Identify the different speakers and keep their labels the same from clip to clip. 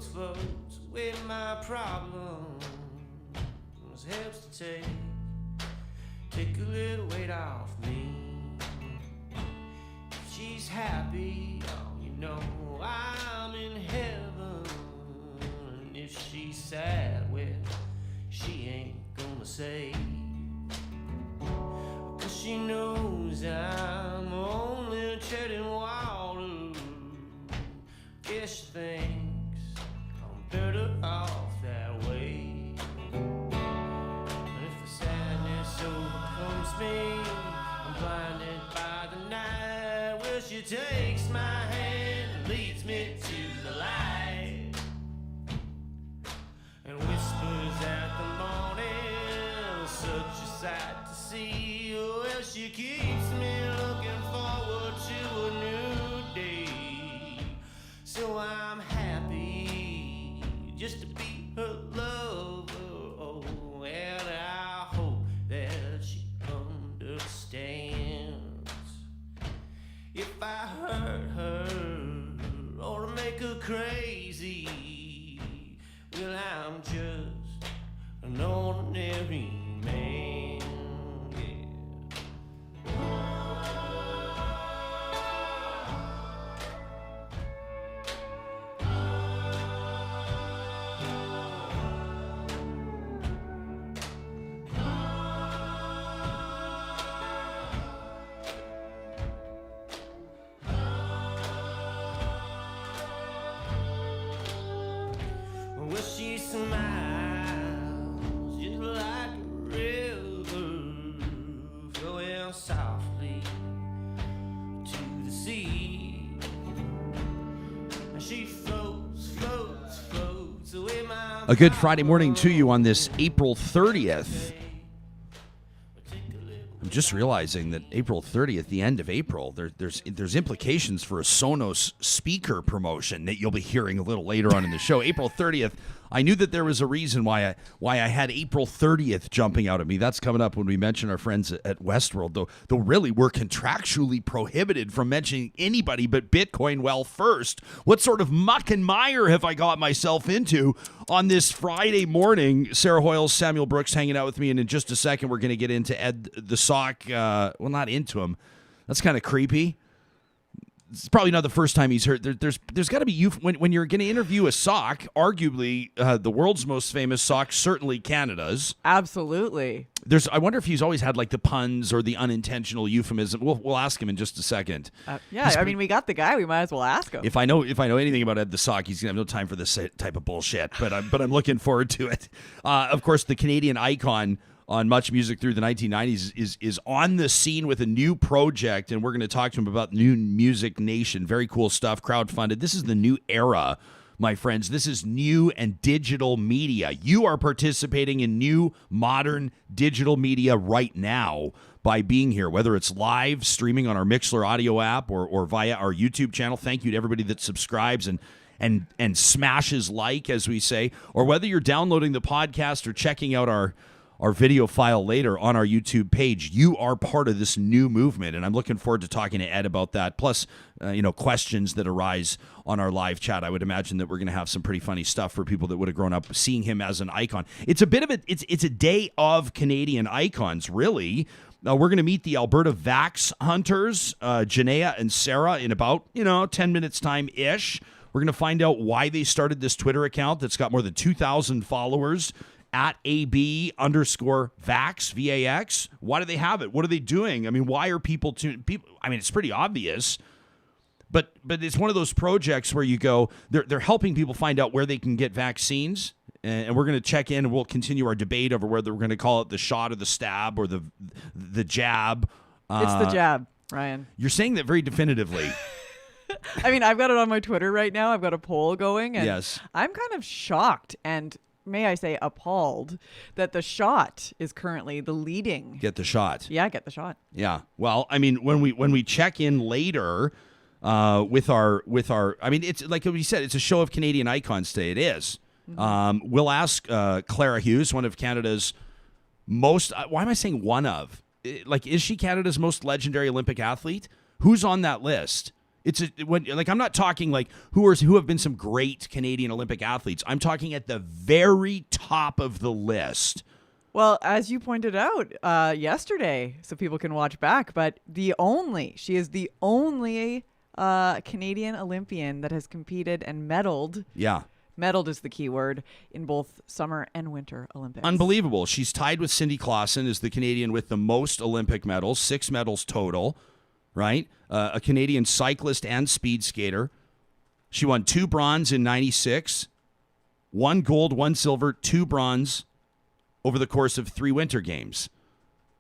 Speaker 1: floats away my problems. Helps to take a little weight off me. If she's happy, oh, you know I'm in heaven. And if she's sad, well, she ain't gonna say. 'Cause she knows I'm only treading water. Guess she thinks I'm better off that way. Overcomes me, I'm blinded by the night. Well, she takes my hand and leads me to the light, and whispers at the morning, such a sight to see. Well, she keeps me looking forward to a new day. So I'm happy just to be her lover. Oh, and I hope that she understands. If I hurt her or make her crazy, well, I'm just an ordinary man. Well, she smiles just like a river flowing softly to the sea. And she floats away my...
Speaker 2: A good Friday morning to you on this April 30th. I'm just realizing that April 30th, the end of April, there's implications for a Sonos speaker promotion that you'll be hearing a little later on in the show. April 30th, I knew that there was a reason why I had April 30th jumping out at me. That's coming up when we mention our friends at Westworld, though really we're contractually prohibited from mentioning anybody but Bitcoin. Well, first, what sort of muck and mire have I got myself into on this Friday morning? Sarah Hoyle, Samuel Brooks hanging out with me, and in just a second we're going to get into Ed the Sock. Well, not into him. That's kind of creepy. It's probably not the first time he's heard. There's got to be when you're going to interview a sock, arguably the world's most famous sock, certainly Canada's.
Speaker 3: Absolutely.
Speaker 2: I wonder if he's always had like the puns or the unintentional euphemism. We'll ask him in just a second.
Speaker 3: I mean, we got the guy. We might as well ask him.
Speaker 2: If I know anything about Ed the Sock, he's gonna have no time for this type of bullshit. But I'm looking forward to it. Of course, the Canadian icon on much music through the 1990s is on the scene with a new project, and we're going to talk to him about NewMusicNation. Very cool stuff, crowdfunded. This is the new era, my friends. This is new and digital media. You are participating in new, modern digital media right now by being here, whether it's live streaming on our Mixlr audio app or via our YouTube channel. Thank you to everybody that subscribes and smashes like, as we say, or whether you're downloading the podcast or checking out our video file later on our YouTube page. You are part of this new movement, and I'm looking forward to talking to Ed about that. Plus, questions that arise on our live chat. I would imagine that we're going to have some pretty funny stuff for people that would have grown up seeing him as an icon. It's a bit of it's a day of Canadian icons, really. We're going to meet the Alberta Vax Hunters, Janaya and Sarah, in about 10 minutes time-ish. We're going to find out why they started this Twitter account that's got more than 2,000 followers. At AB_Vax, VAX. Why do they have it? What are they doing? I mean, why are people? I mean, it's pretty obvious, but it's one of those projects where you go, they're helping people find out where they can get vaccines, and we're going to check in, and we'll continue our debate over whether we're going to call it the shot or the stab or the jab.
Speaker 3: It's the jab, Ryan.
Speaker 2: You're saying that very definitively.
Speaker 3: I mean, I've got it on my Twitter right now. I've got a poll going, and
Speaker 2: yes.
Speaker 3: I'm kind of shocked and, may I say, appalled that the shot is currently the leading.
Speaker 2: Get the shot.
Speaker 3: Yeah, get the shot.
Speaker 2: Yeah. Well, I mean, when we check in later with our, I mean, it's like we said, it's a show of Canadian icons today. It is. Mm-hmm. We'll ask Clara Hughes, one of Canada's most. Why am I saying one of? Like, is she Canada's most legendary Olympic athlete? Who's on that list? I'm not talking like who have been some great Canadian Olympic athletes. I'm talking at the very top of the list.
Speaker 3: Well, as you pointed out yesterday, so people can watch back, but she is the only Canadian Olympian that has competed and medaled.
Speaker 2: Yeah.
Speaker 3: Medaled is the key word in both summer and winter Olympics.
Speaker 2: Unbelievable. She's tied with Cindy Clausen as the Canadian with the most Olympic medals, 6 medals total, right? A Canadian cyclist and speed skater. She won 2 bronze in 96, 1 gold, 1 silver, 2 bronze over the course of 3 winter games.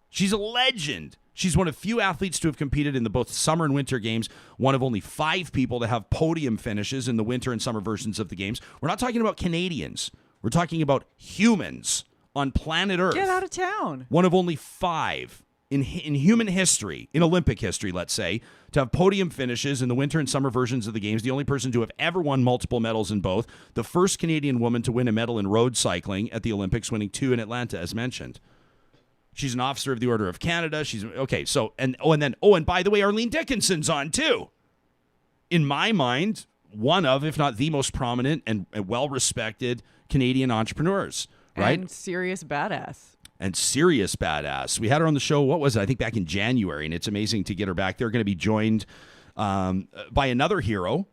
Speaker 2: She's a legend. She's one of few athletes to have competed in the both summer and winter games, one of only 5 people to have podium finishes in the winter and summer versions of the games. We're not talking about Canadians. We're talking about humans on planet Earth.
Speaker 3: Get out of town.
Speaker 2: One of only 5 in human history, in Olympic history, let's say, to have podium finishes in the winter and summer versions of the games. The only person to have ever won multiple medals in both. The first Canadian woman to win a medal in road cycling at the Olympics, winning 2 in Atlanta, as mentioned. She's an officer of the Order of Canada. She's okay. So and by the way, Arlene Dickinson's on too. In my mind, one of, if not the most prominent and well-respected Canadian entrepreneurs, right?
Speaker 3: And serious badass.
Speaker 2: We had her on the show. What was it? I think back in January, and it's amazing to get her back. They're going to be joined by another hero,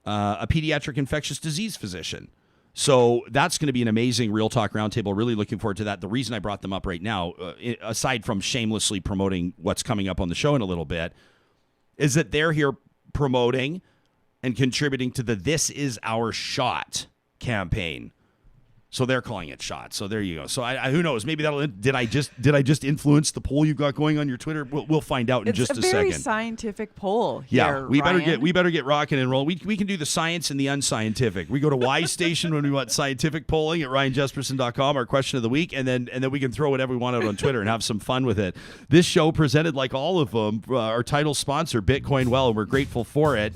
Speaker 2: a pediatric infectious disease physician. So that's going to be an amazing Real Talk Roundtable. Really looking forward to that. The reason I brought them up right now, aside from shamelessly promoting what's coming up on the show in a little bit, is that they're here promoting and contributing to the This Is Our Shot campaign. So they're calling it Shot. So there you go. So I who knows? Maybe that'll. Did I just influence the poll you've got going on your Twitter? We'll find out in just a second.
Speaker 3: It's a very scientific poll.
Speaker 2: Yeah, we
Speaker 3: Ryan.
Speaker 2: better get rocking and roll. We can do the science and the unscientific. We go to Y Station when we want scientific polling at RyanJesperson.com. Our question of the week, and then we can throw whatever we want out on Twitter and have some fun with it. This show presented, like all of them, our title sponsor, Bitcoin Well, and we're grateful for it.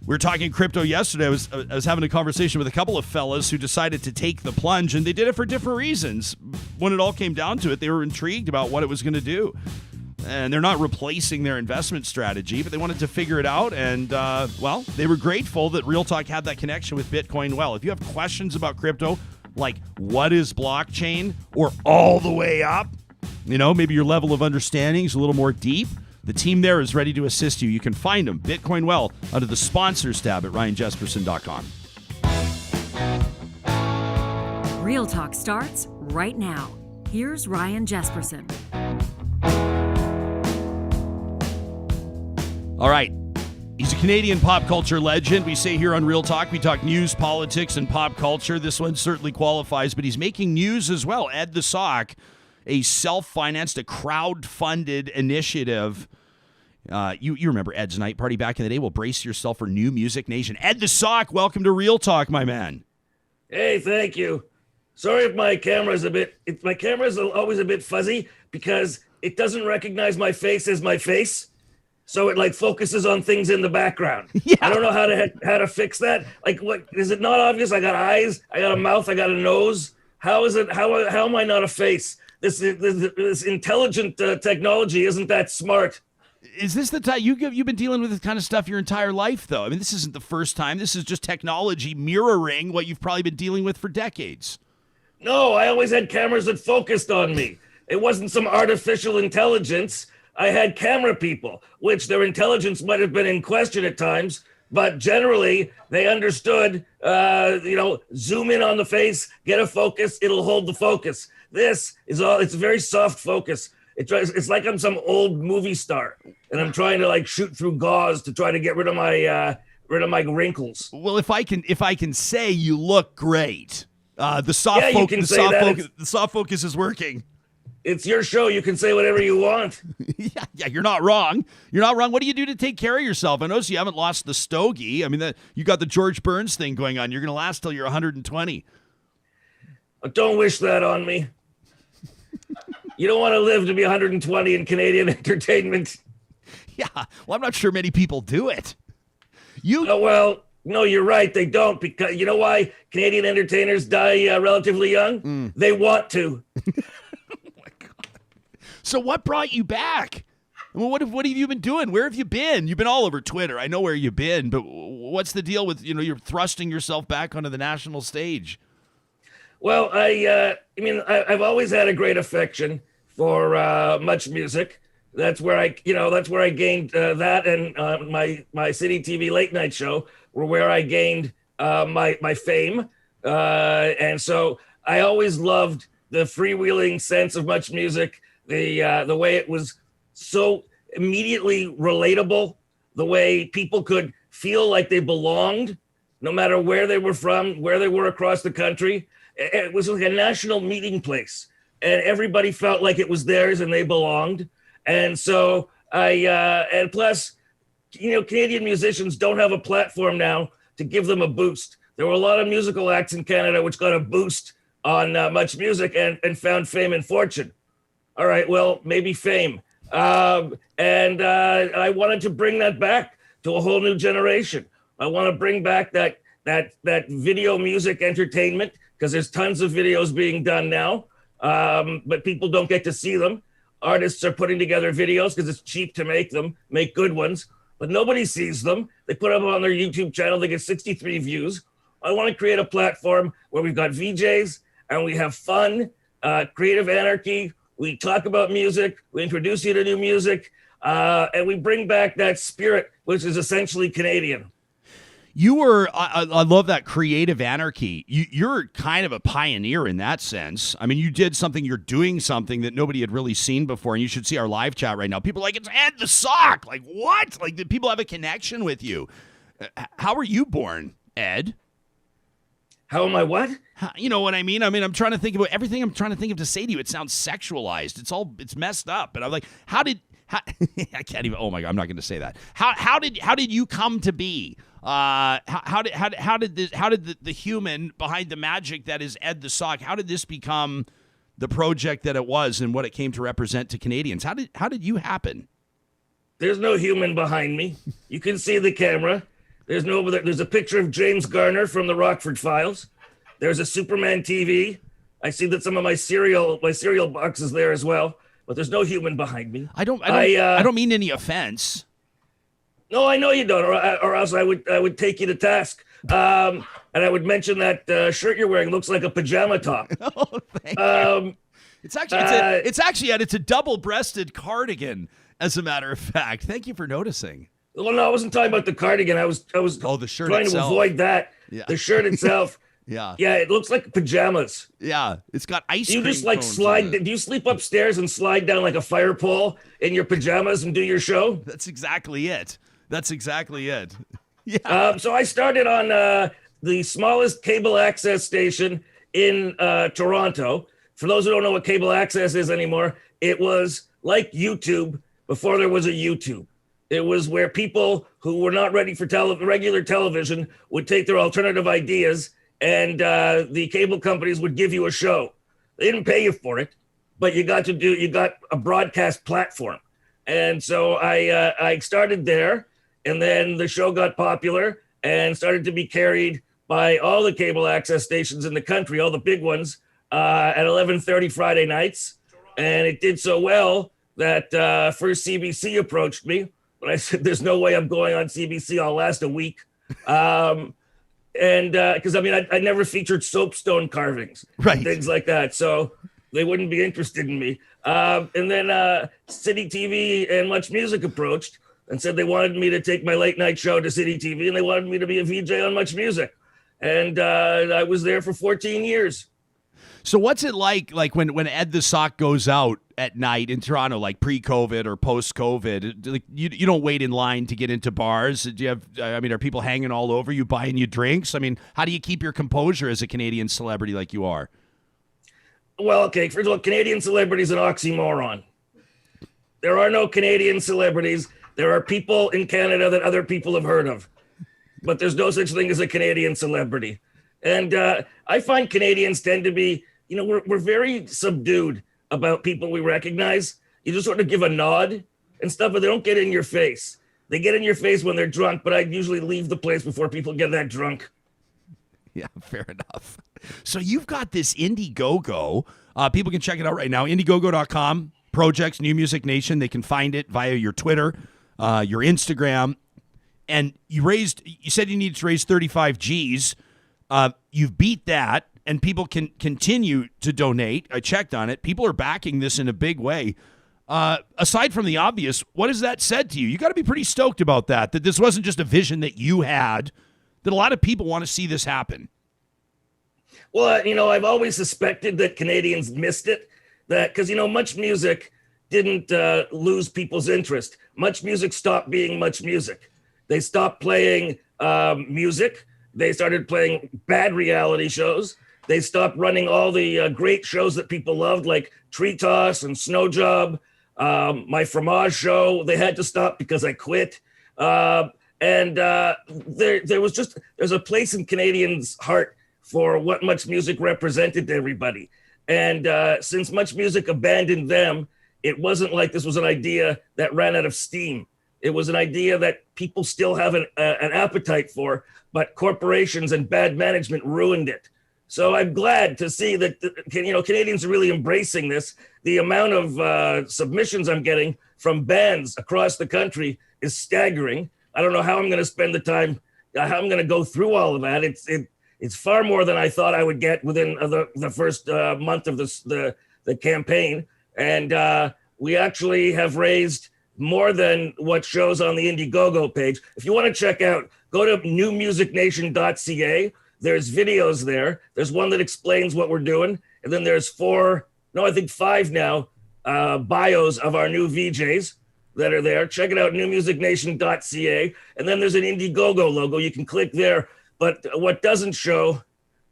Speaker 2: We were talking crypto yesterday. I was having a conversation with a couple of fellas who decided to take the plunge, and they did it for different reasons. When it all came down to it, they were intrigued about what it was going to do. And they're not replacing their investment strategy, but they wanted to figure it out. And, they were grateful that Real Talk had that connection with Bitcoin Well. If you have questions about crypto, like what is blockchain, or all the way up, maybe your level of understanding is a little more deep, the team there is ready to assist you. You can find them, Bitcoin Well, under the sponsors tab at RyanJesperson.com.
Speaker 4: Real Talk starts right now. Here's Ryan Jesperson.
Speaker 2: All right. He's a Canadian pop culture legend. We say here on Real Talk, we talk news, politics, and pop culture. This one certainly qualifies, but he's making news as well. Ed the Sock, a self-financed, a crowd-funded initiative. You remember Ed's night party back in the day? Well, brace yourself for NewMusicNation. Ed the Sock, welcome to Real Talk, my man.
Speaker 5: Hey, thank you. Sorry if my camera's always a bit fuzzy because it doesn't recognize my face as my face. So it focuses on things in the background.
Speaker 2: Yeah.
Speaker 5: I don't know how to fix that. What is it not obvious? I got eyes, I got a mouth, I got a nose. How am I not a face? This intelligent technology isn't that smart.
Speaker 2: Is this the time you've been dealing with this kind of stuff your entire life, though? I mean, this isn't the first time. This is just technology mirroring what you've probably been dealing with for decades.
Speaker 5: No, I always had cameras that focused on me. It wasn't some artificial intelligence. I had camera people, which their intelligence might have been in question at times, but generally they understood, zoom in on the face, get a focus, it'll hold the focus. It's a very soft focus. It's like I'm some old movie star and I'm trying to shoot through gauze to try to get rid of my wrinkles.
Speaker 2: Well, if I can say you look great. The soft focus is working.
Speaker 5: It's your show. You can say whatever you want.
Speaker 2: Yeah, you're not wrong. You're not wrong. What do you do to take care of yourself? I notice you haven't lost the stogie. I mean, you got the George Burns thing going on. You're going to last till you're 120.
Speaker 5: Don't wish that on me. You don't want to live to be 120 in Canadian entertainment.
Speaker 2: Yeah, well, I'm not sure many people do it.
Speaker 5: No, you're right. They don't, because you know why Canadian entertainers die relatively young? They want to.
Speaker 2: So what brought you back? Well, what have you been doing? Where have you been? You've been all over Twitter. I know where you've been, but what's the deal with, you're thrusting yourself back onto the national stage?
Speaker 5: Well, I've always had a great affection for Much Music. That's where I gained that, and my City TV late night show were where I gained my fame. And so I always loved the freewheeling sense of Much Music, the way it was so immediately relatable, the way people could feel like they belonged, no matter where they were from, where they were across the country. It was like a national meeting place, and everybody felt like it was theirs and they belonged. And so and plus, Canadian musicians don't have a platform now to give them a boost. There were a lot of musical acts in Canada which got a boost on Much Music and found fame and fortune. All right, well, maybe fame. And I wanted to bring that back to a whole new generation. I want to bring back that video music entertainment, because there's tons of videos being done now, but people don't get to see them. Artists are putting together videos because it's cheap to make good ones, but nobody sees them. They put them on their YouTube channel. They get 63 views. I want to create a platform where we've got VJs and we have fun, creative anarchy. We talk about music. We introduce you to new music, and we bring back that spirit, which is essentially Canadian.
Speaker 2: I love that creative anarchy. You're kind of a pioneer in that sense. I mean, you're doing something that nobody had really seen before, and you should see our live chat right now. People are like, it's Ed the Sock. Like, what? Like, the people have a connection with you. How were you born, Ed?
Speaker 5: How am I what?
Speaker 2: You know what I mean? I'm trying to think about everything I'm trying to think of to say to you. It sounds sexualized. It's messed up. And I'm like, I can't even, oh my God, I'm not going to say that. How did you come to be? How did the human behind the magic that is Ed the Sock, how did this become the project that it was and what it came to represent to Canadians? How did you happen?
Speaker 5: There's no human behind me. You can see the camera. There's a picture of James Garner from the Rockford Files. There's a Superman TV. I see that some of my cereal boxes there as well, but there's no human behind me.
Speaker 2: I don't mean any offense.
Speaker 5: No, I know you don't, or else I would take you to task. And I would mention that shirt you're wearing looks like a pajama top.
Speaker 2: Oh, thank you. It's a double-breasted cardigan, as a matter of fact. Thank you for noticing.
Speaker 5: Well, no, I wasn't talking about the cardigan. I was
Speaker 2: the shirt
Speaker 5: trying
Speaker 2: itself.
Speaker 5: to avoid that.
Speaker 2: Yeah.
Speaker 5: The shirt itself.
Speaker 2: Yeah.
Speaker 5: Yeah, it looks like pajamas.
Speaker 2: Yeah, it's got ice cream.
Speaker 5: You just like slide. Do you sleep upstairs and slide down like a fire pole in your pajamas and do your show?
Speaker 2: That's exactly it. Yeah.
Speaker 5: So I started on the smallest cable access station in Toronto. For those who don't know what cable access is anymore, it was like YouTube before there was a YouTube. It was where people who were not ready for regular television would take their alternative ideas, and the cable companies would give you a show. They didn't pay you for it, but you got a broadcast platform. And so I started there, and then the show got popular and started to be carried by all the cable access stations in the country, all the big ones, at 11:30 Friday nights. And it did so well that first CBC approached me. But I said, there's no way I'm going on CBC. I'll last a week. And because I never featured soapstone carvings,
Speaker 2: right,
Speaker 5: things like that. So they wouldn't be interested in me. And then City TV and Much Music approached and said they wanted me to take my late night show to City TV, and they wanted me to be a VJ on Much Music. And I was there for 14 years.
Speaker 2: So what's it like when Ed the Sock goes out at night in Toronto, like pre-COVID or post-COVID? Like you don't wait in line to get into bars. Do you have? Are people hanging all over you, buying you drinks? How do you keep your composure as a Canadian celebrity like you are?
Speaker 5: Well, okay. First of all, Canadian celebrity is an oxymoron. There are no Canadian celebrities. There are people in Canada that other people have heard of, but there's no such thing as a Canadian celebrity. And I find Canadians tend to be, we're very subdued about people we recognize. You just sort of give a nod and stuff, but they don't get in your face. They get in your face when they're drunk, but I usually leave the place before people get that drunk.
Speaker 2: Yeah, fair enough. So you've got this Indiegogo. People can check it out right now, Indiegogo.com. projects, New Music Nation. They can find it via your Twitter, your Instagram. And you said you needed to raise 35 G's. You've beat that, and people can continue to donate. I checked on it. People are backing this in a big way. Aside from the obvious, what has that said to you? You got to be pretty stoked about that this wasn't just a vision that you had, that a lot of people want to see this happen.
Speaker 5: Well, I've always suspected that Canadians missed it, because, Much Music didn't lose people's interest. Much Music stopped being Much Music. They stopped playing music. They started playing bad reality shows. They stopped running all the great shows that people loved, like Tree Toss and Snow Job, my Fromage show. They had to stop because I quit. There's a place in Canadians' heart for what Much Music represented to everybody. And since Much Music abandoned them, it wasn't like this was an idea that ran out of steam. It was an idea that people still have an appetite for, but corporations and bad management ruined it. So I'm glad to see that Canadians are really embracing this. The amount of submissions I'm getting from bands across the country is staggering. I don't know how I'm going to spend the time, how I'm going to go through all of that. It's far more than I thought I would get within the first month of the campaign. And we actually have raised more than what shows on the Indiegogo page. If you want to check out, go to NewMusicNation.ca. There's videos there. There's one that explains what we're doing. And then there's 5 now, bios of our new VJs that are there. Check it out, NewMusicNation.ca. And then there's an Indiegogo logo. You can click there. But what doesn't show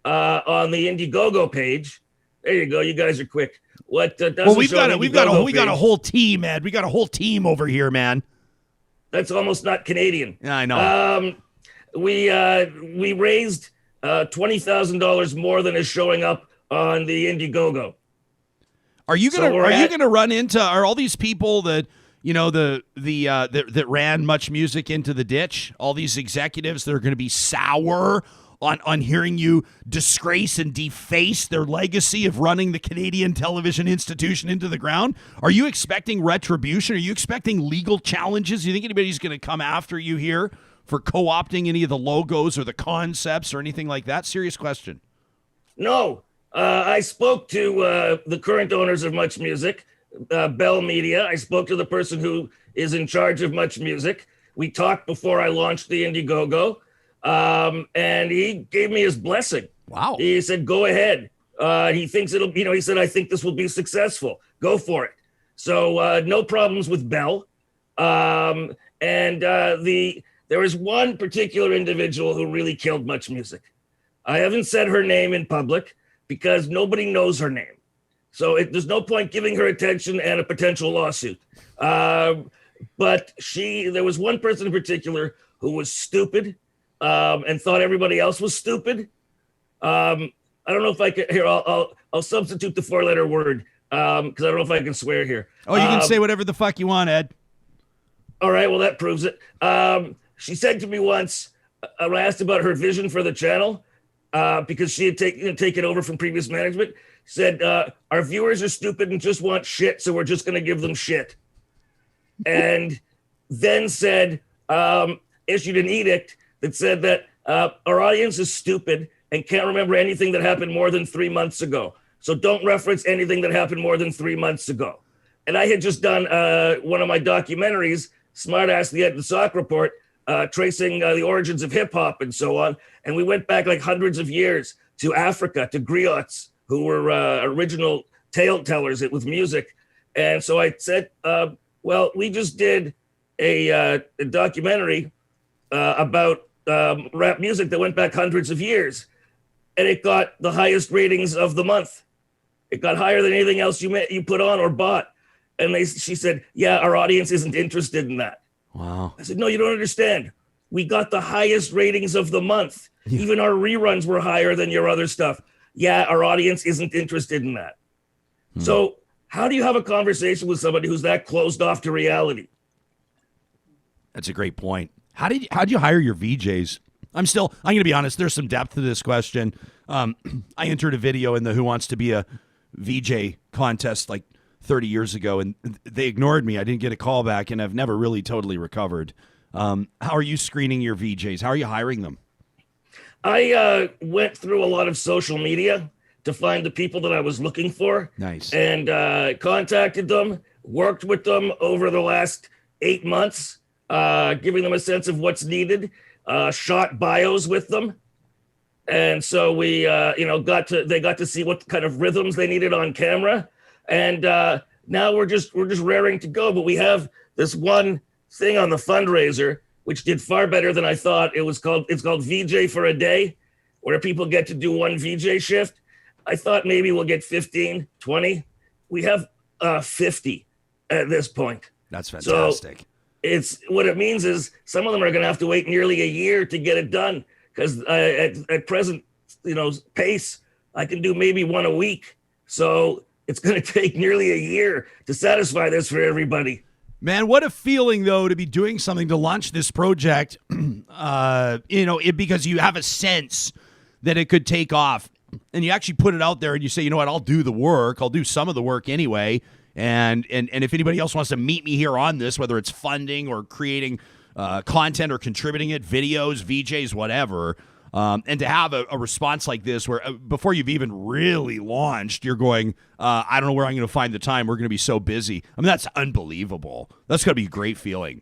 Speaker 5: on the Indiegogo page, there you go. You guys are quick. What doesn't
Speaker 2: we've
Speaker 5: show
Speaker 2: got
Speaker 5: on
Speaker 2: we got a whole team, Ed. We got a whole team over here, man.
Speaker 5: That's almost not Canadian.
Speaker 2: Yeah, I know.
Speaker 5: We raised $20,000 more than is showing up on the Indiegogo.
Speaker 2: Are you gonna run into all these people that that ran Much Music into the ditch? All these executives that are going to be sour on hearing you disgrace and deface their legacy of running the Canadian television institution into the ground? Are you expecting retribution? Are you expecting legal challenges? Do you think anybody's going to come after you here for co-opting any of the logos or the concepts or anything like that? Serious question.
Speaker 5: No. I spoke to the current owners of Much Music, Bell Media. I spoke to the person who is in charge of Much Music. We talked before I launched the Indiegogo. And he gave me his blessing.
Speaker 2: Wow.
Speaker 5: He said, go ahead. He thinks he said, I think this will be successful. Go for it. So no problems with Bell. There was one particular individual who really killed Much Music. I haven't said her name in public because nobody knows her name. So there's no point giving her attention and a potential lawsuit. But there was one person in particular who was stupid. And thought everybody else was stupid. I don't know if I can. Here, I'll substitute the 4-letter word because I don't know if I can swear here.
Speaker 2: Oh, you can say whatever the fuck you want, Ed.
Speaker 5: All right, well that proves it. She said to me once, when I asked about her vision for the channel, because she had taken over from previous management, said our viewers are stupid and just want shit, so we're just going to give them shit. And then said, issued an edict that said that our audience is stupid and can't remember anything that happened more than 3 months ago. So don't reference anything that happened more than 3 months ago. And I had just done one of my documentaries, Smartass, the Ed and Sock Report, tracing the origins of hip hop and so on. And we went back like hundreds of years to Africa, to griots, who were original tale tellers with music. And so I said, well, we just did a documentary about rap music that went back hundreds of years, and it got the highest ratings of the month. It got higher than anything else you put on or bought. And she said, yeah, our audience isn't interested in that.
Speaker 2: Wow.
Speaker 5: I said, no, you don't understand. We got the highest ratings of the month. Yeah. Even our reruns were higher than your other stuff. Yeah, our audience isn't interested in that. So how do you have a conversation with somebody who's that closed off to reality?
Speaker 2: That's a great point. How'd you hire your VJs? I'm going to be honest. There's some depth to this question. I entered a video in the Who Wants to Be a VJ contest like 30 years ago, and they ignored me. I didn't get a call back, and I've never really totally recovered. How are you screening your VJs? How are you hiring them?
Speaker 5: I went through a lot of social media to find the people that I was looking for.
Speaker 2: Nice.
Speaker 5: And contacted them, worked with them over the last 8 months, giving them a sense of what's needed, shot bios with them. And so we, they got to see what kind of rhythms they needed on camera. And now we're just raring to go. But we have this one thing on the fundraiser, which did far better than I thought. It's called VJ for a day, where people get to do one VJ shift. I thought maybe we'll get 15, 20. We have 50 at this point.
Speaker 2: That's fantastic.
Speaker 5: So what it means is some of them are going to have to wait nearly a year to get it done, because at present, pace, I can do maybe one a week. So it's going to take nearly a year to satisfy this for everybody.
Speaker 2: Man, what a feeling, though, to be doing something to launch this project, because you have a sense that it could take off. And you actually put it out there and you say, you know what, I'll do the work. I'll do some of the work anyway. And if anybody else wants to meet me here on this, whether it's funding or creating content or contributing it, videos, VJs, whatever, and to have a response like this where before you've even really launched, you're going, I don't know where I'm going to find the time. We're going to be so busy. I mean, that's unbelievable. That's going to be a great feeling.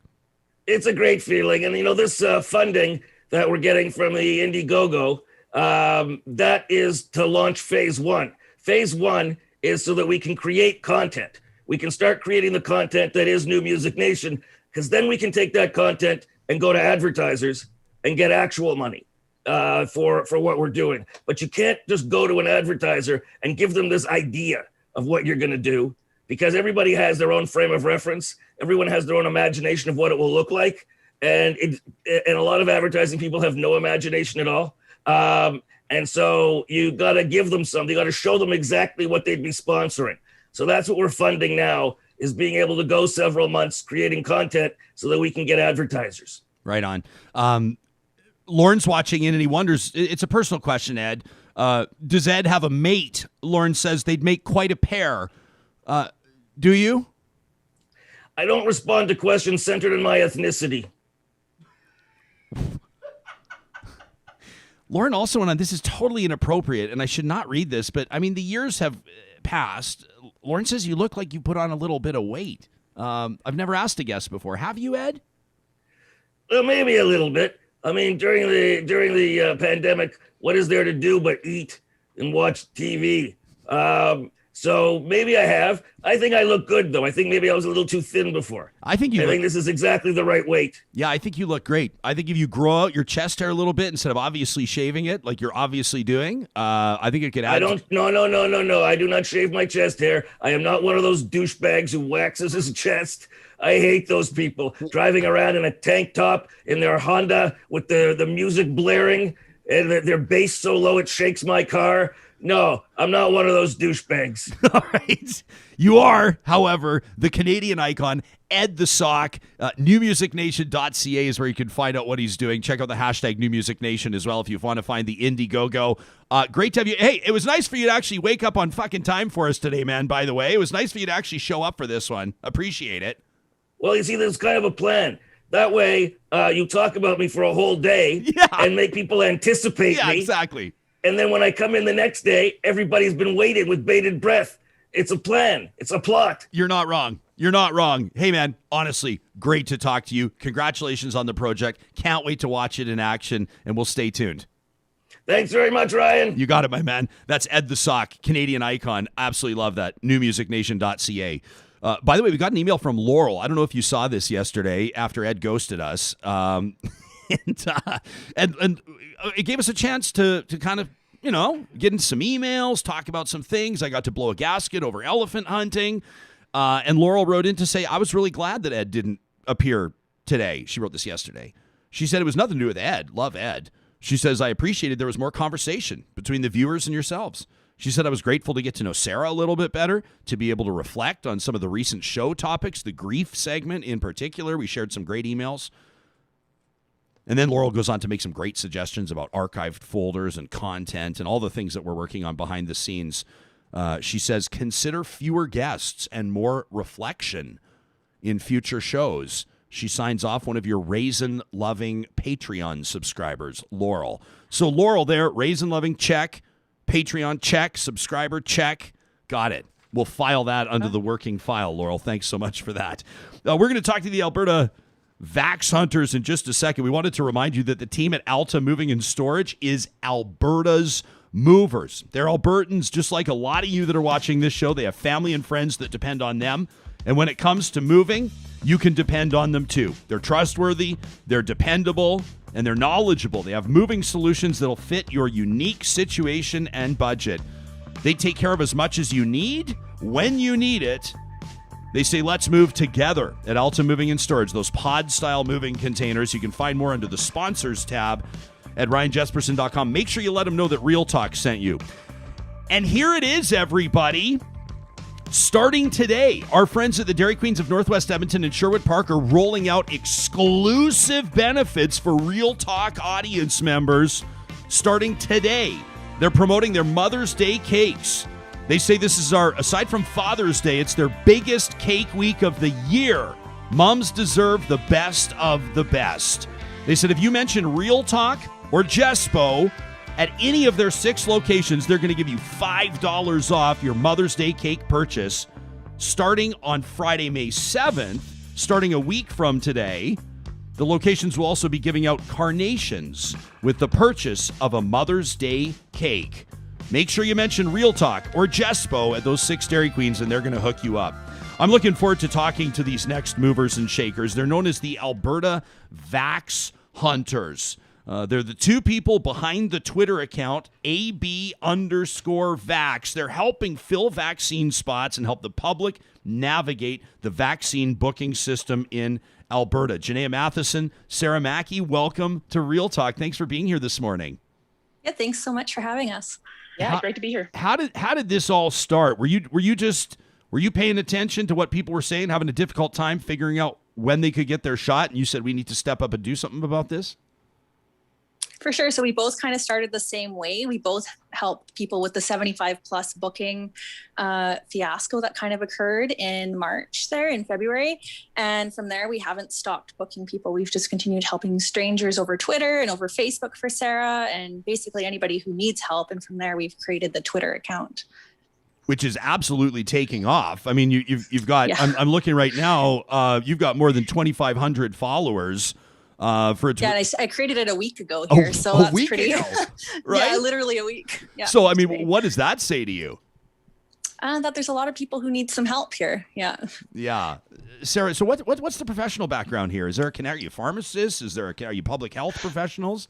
Speaker 5: It's a great feeling. And, this funding that we're getting from the Indiegogo, that is to launch phase one. Phase one is so that we can create content. We can start creating the content that is New Music Nation, because then we can take that content and go to advertisers and get actual money for what we're doing. But you can't just go to an advertiser and give them this idea of what you're going to do, because everybody has their own frame of reference. Everyone has their own imagination of what it will look like. And a lot of advertising people have no imagination at all. And so you got to give them something. You got to show them exactly what they'd be sponsoring. So that's what we're funding now, is being able to go several months creating content so that we can get advertisers.
Speaker 2: Right on. Lauren's watching in and he wonders, it's a personal question, Ed. Does Ed have a mate? Lauren says they'd make quite a pair. Do you?
Speaker 5: I don't respond to questions centered in my ethnicity.
Speaker 2: Lauren also went on, this is totally inappropriate, and I should not read this, but I mean, the years have passed. Lauren says you look like you put on a little bit of weight. I've never asked a guest before. Have you, Ed?
Speaker 5: Well, maybe a little bit. I mean, during the pandemic, what is there to do but eat and watch TV? So maybe I have. I think I look good, though. I think maybe I was a little too thin before.
Speaker 2: I think
Speaker 5: this is exactly the right weight.
Speaker 2: Yeah, I think you look great. I think if you grow out your chest hair a little bit instead of obviously shaving it like you're obviously doing, I think it could add.
Speaker 5: No. I do not shave my chest hair. I am not one of those douchebags who waxes his chest. I hate those people driving around in a tank top in their Honda with the music blaring and their bass so low it shakes my car. No, I'm not one of those douchebags.
Speaker 2: All right. You are, however, the Canadian icon, Ed the Sock. NewMusicNation.ca is where you can find out what he's doing. Check out the hashtag NewMusicNation as well if you want to find the Indiegogo. Great to have you. Hey, it was nice for you to actually wake up on fucking time for us today, man, by the way. It was nice for you to actually show up for this one. Appreciate it.
Speaker 5: Well, you see, there's kind of a plan. That way, you talk about me for a whole day and make people anticipate me.
Speaker 2: Yeah, exactly.
Speaker 5: And then when I come in the next day, everybody's been waiting with bated breath. It's a plan. It's a plot.
Speaker 2: You're not wrong. You're not wrong. Hey, man, honestly, great to talk to you. Congratulations on the project. Can't wait to watch it in action, and we'll stay tuned.
Speaker 5: Thanks very much, Ryan.
Speaker 2: You got it, my man. That's Ed the Sock, Canadian icon. Absolutely love that. NewMusicNation.ca. By the way, we got an email from Laurel. I don't know if you saw this yesterday after Ed ghosted us. And it gave us a chance to kind of, get in some emails, talk about some things. I got to blow a gasket over elephant hunting. And Laurel wrote in to say, I was really glad that Ed didn't appear today. She wrote this yesterday. She said it was nothing to do with Ed. Love Ed. She says, I appreciated there was more conversation between the viewers and yourselves. She said, I was grateful to get to know Sarah a little bit better, to be able to reflect on some of the recent show topics, the grief segment in particular. We shared some great emails. And then Laurel goes on to make some great suggestions about archived folders and content and all the things that we're working on behind the scenes. She says, consider fewer guests and more reflection in future shows. She signs off one of your raisin-loving Patreon subscribers, Laurel. So Laurel there, raisin-loving, check. Patreon, check. Subscriber, check. Got it. We'll file that under the working file, Laurel. Thanks so much for that. We're going to talk to the Alberta Vax Hunters in just a second. We wanted to remind you that the team at Alta Moving and Storage is Alberta's movers. They're Albertans, just like a lot of you that are watching this show. They have family and friends that depend on them. And when it comes to moving, you can depend on them too. They're trustworthy, they're dependable, and they're knowledgeable. They have moving solutions that'll fit your unique situation and budget. They take care of as much as you need when you need it. They say, let's move together at Alta Moving and Storage. Those pod-style moving containers. You can find more under the sponsors tab at ryanjesperson.com. Make sure you let them know that Real Talk sent you. And here it is, everybody. Starting today, our friends at the Dairy Queens of Northwest Edmonton and Sherwood Park are rolling out exclusive benefits for Real Talk audience members. Starting today, they're promoting their Mother's Day cakes. They say this is aside from Father's Day, it's their biggest cake week of the year. Moms deserve the best of the best. They said if you mention Real Talk or Jespo at any of their 6 locations, they're going to give you $5 off your Mother's Day cake purchase starting on Friday, May 7th, starting a week from today. The locations will also be giving out carnations with the purchase of a Mother's Day cake. Make sure you mention Real Talk or Jespo at those 6 Dairy Queens, and they're going to hook you up. I'm looking forward to talking to these next movers and shakers. They're known as the Alberta Vax Hunters. They're the 2 people behind the Twitter account, AB_Vax. They're helping fill vaccine spots and help the public navigate the vaccine booking system in Alberta. Janaya Matheson, Sarah Mackey, welcome to Real Talk. Thanks for being here this morning.
Speaker 6: Yeah, thanks so much for having us.
Speaker 7: Yeah, great to be here.
Speaker 2: How did this all start? Were you paying attention to what people were saying, having a difficult time figuring out when they could get their shot, and you said we need to step up and do something about this?
Speaker 6: For sure. So we both kind of started the same way. We both helped people with the 75 plus booking fiasco that kind of occurred in March there in February. And from there, we haven't stopped booking people. We've just continued helping strangers over Twitter and over Facebook for Sarah and basically anybody who needs help. And from there, we've created the Twitter account.
Speaker 2: Which is absolutely taking off. I mean, you've got,
Speaker 6: Yeah.
Speaker 2: I'm looking right now, you've got more than 2,500 followers. And
Speaker 6: I created it a week ago here, so that's
Speaker 2: week
Speaker 6: pretty.
Speaker 2: ago, right?
Speaker 6: Yeah, literally a week. Yeah.
Speaker 2: So, I mean, what does that say to you?
Speaker 6: That there's a lot of people who need some help here. Yeah.
Speaker 2: Yeah, Sarah. So, what's the professional background here? Is there are you pharmacists? Are you public health professionals?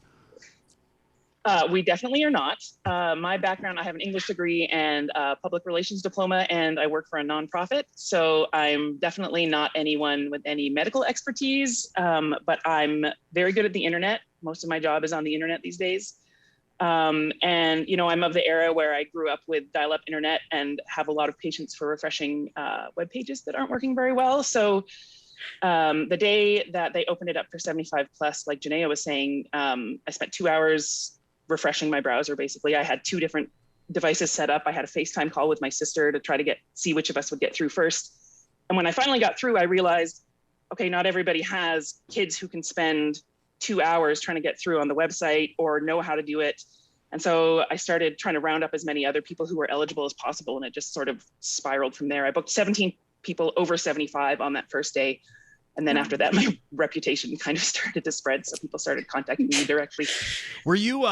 Speaker 7: We definitely are not. My background, I have an English degree and a public relations diploma, and I work for a nonprofit. So I'm definitely not anyone with any medical expertise, but I'm very good at the internet. Most of my job is on the internet these days. And, I'm of the era where I grew up with dial-up internet and have a lot of patience for refreshing web pages that aren't working very well. So the day that they opened it up for 75 plus, like Janaya was saying, I spent 2 hours refreshing my browser. Basically, I had 2 different devices set up. I had a FaceTime call with my sister to try to see which of us would get through first. And when I finally got through, I realized, okay, not everybody has kids who can spend 2 hours trying to get through on the website or know how to do it. And so I started trying to round up as many other people who were eligible as possible. And it just sort of spiraled from there. I booked 17 people over 75 on that first day. And then after that, my reputation kind of started to spread. So people started contacting me directly.
Speaker 2: Were you,